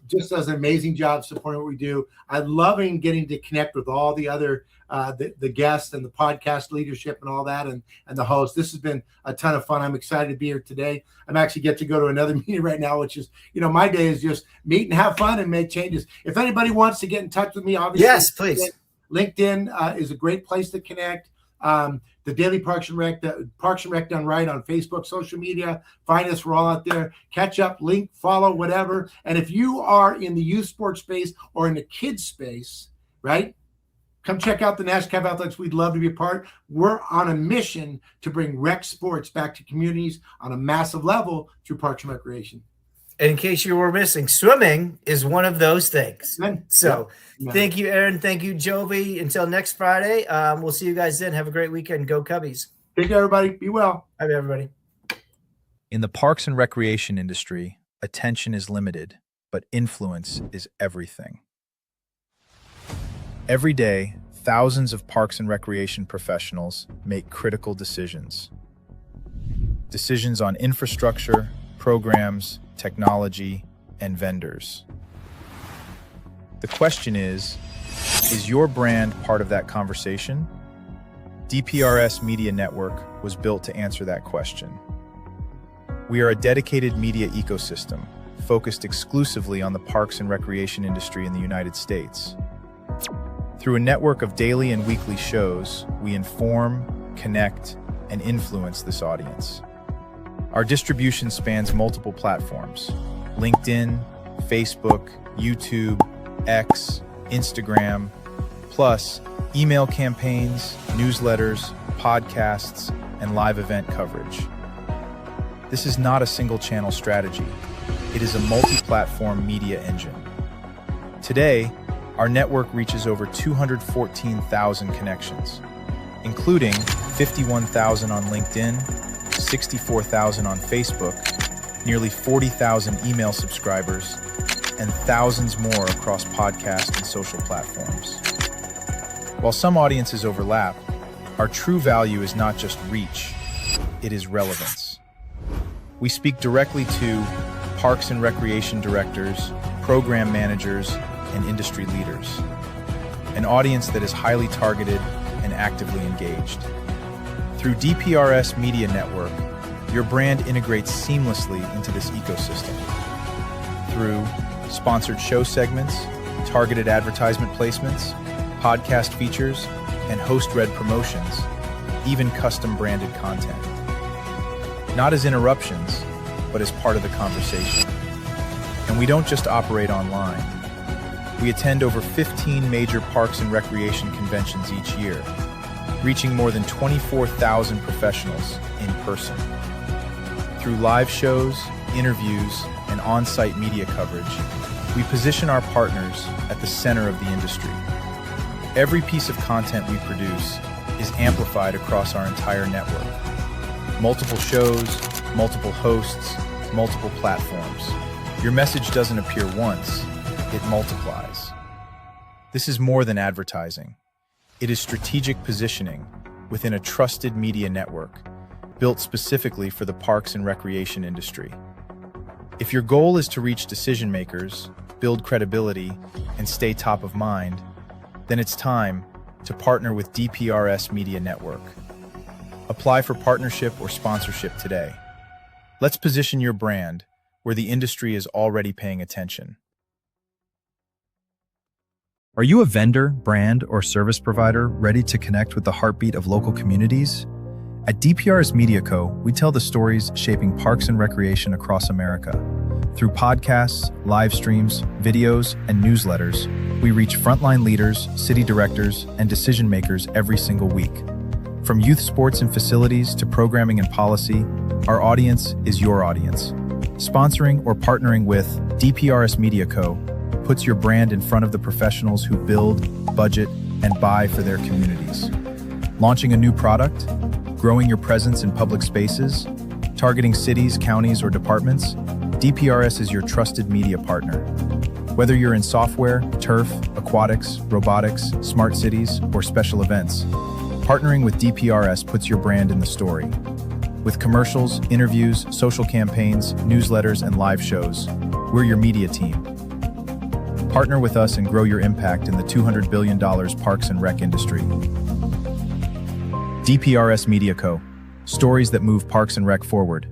just does an amazing job supporting what we do. I'm loving getting to connect with all the other the guests and the podcast leadership and all that, and the host. This has been a ton of fun. I'm excited to be here today. I'm actually get to go to another meeting right now, which is, my day is just meet and have fun and make changes. If anybody wants to get in touch with me, obviously, yes, please. LinkedIn is a great place to connect. The Daily Parks and Rec, the Parks and Rec done right on Facebook, social media. Find us. We're all out there. Catch up, link, follow, whatever. And if you are in the youth sports space or in the kids space, right, come check out the National Athletics. We'd love to be a part. We're on a mission to bring rec sports back to communities on a massive level through Parks and Recreation. And in case you were missing, swimming is one of those things. So thank you, Aaron. Thank you, Jovi. Until next Friday, we'll see you guys then. Have a great weekend. Go Cubbies. Take care, everybody. Be well. Bye, everybody. In the parks and recreation industry, attention is limited, but influence is everything. Every day, thousands of parks and recreation professionals make critical decisions. Decisions on infrastructure, programs, technology, and vendors. The question is your brand part of that conversation? DPRS Media Network was built to answer that question. We are a dedicated media ecosystem focused exclusively on the parks and recreation industry in the United States. Through a network of daily and weekly shows, we inform, connect, and influence this audience. Our distribution spans multiple platforms: LinkedIn, Facebook, YouTube, X, Instagram, plus email campaigns, newsletters, podcasts, and live event coverage. This is not a single-channel strategy. It is a multi-platform media engine. Today, our network reaches over 214,000 connections, including 51,000 on LinkedIn, 64,000 on Facebook, nearly 40,000 email subscribers, and thousands more across podcast and social platforms. While some audiences overlap, our true value is not just reach, it is relevance. We speak directly to parks and recreation directors, program managers, and industry leaders, an audience that is highly targeted and actively engaged. Through DPRS Media Network, your brand integrates seamlessly into this ecosystem. Through sponsored show segments, targeted advertisement placements, podcast features, and host-read promotions, even custom branded content. Not as interruptions, but as part of the conversation. And we don't just operate online. We attend over 15 major parks and recreation conventions each year, reaching more than 24,000 professionals in person. Through live shows, interviews, and on-site media coverage, we position our partners at the center of the industry. Every piece of content we produce is amplified across our entire network. Multiple shows, multiple hosts, multiple platforms. Your message doesn't appear once, it multiplies. This is more than advertising. It is strategic positioning within a trusted media network built specifically for the parks and recreation industry. If your goal is to reach decision makers, build credibility, and stay top of mind, then it's time to partner with DPRS Media Network. Apply for partnership or sponsorship today. Let's position your brand where the industry is already paying attention. Are you a vendor, brand, or service provider ready to connect with the heartbeat of local communities? At DPRS Media Co., we tell the stories shaping parks and recreation across America. Through podcasts, live streams, videos, and newsletters, we reach frontline leaders, city directors, and decision makers every single week. From youth sports and facilities to programming and policy, our audience is your audience. Sponsoring or partnering with DPRS Media Co. puts your brand in front of the professionals who build, budget, and buy for their communities. Launching a new product, growing your presence in public spaces, targeting cities, counties, or departments, DPRS is your trusted media partner. Whether you're in software, turf, aquatics, robotics, smart cities, or special events, partnering with DPRS puts your brand in the story. With commercials, interviews, social campaigns, newsletters, and live shows, we're your media team. Partner with us and grow your impact in the $200 billion parks and rec industry. DPRS Media Co. Stories that move parks and rec forward.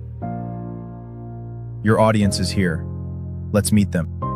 Your audience is here. Let's meet them.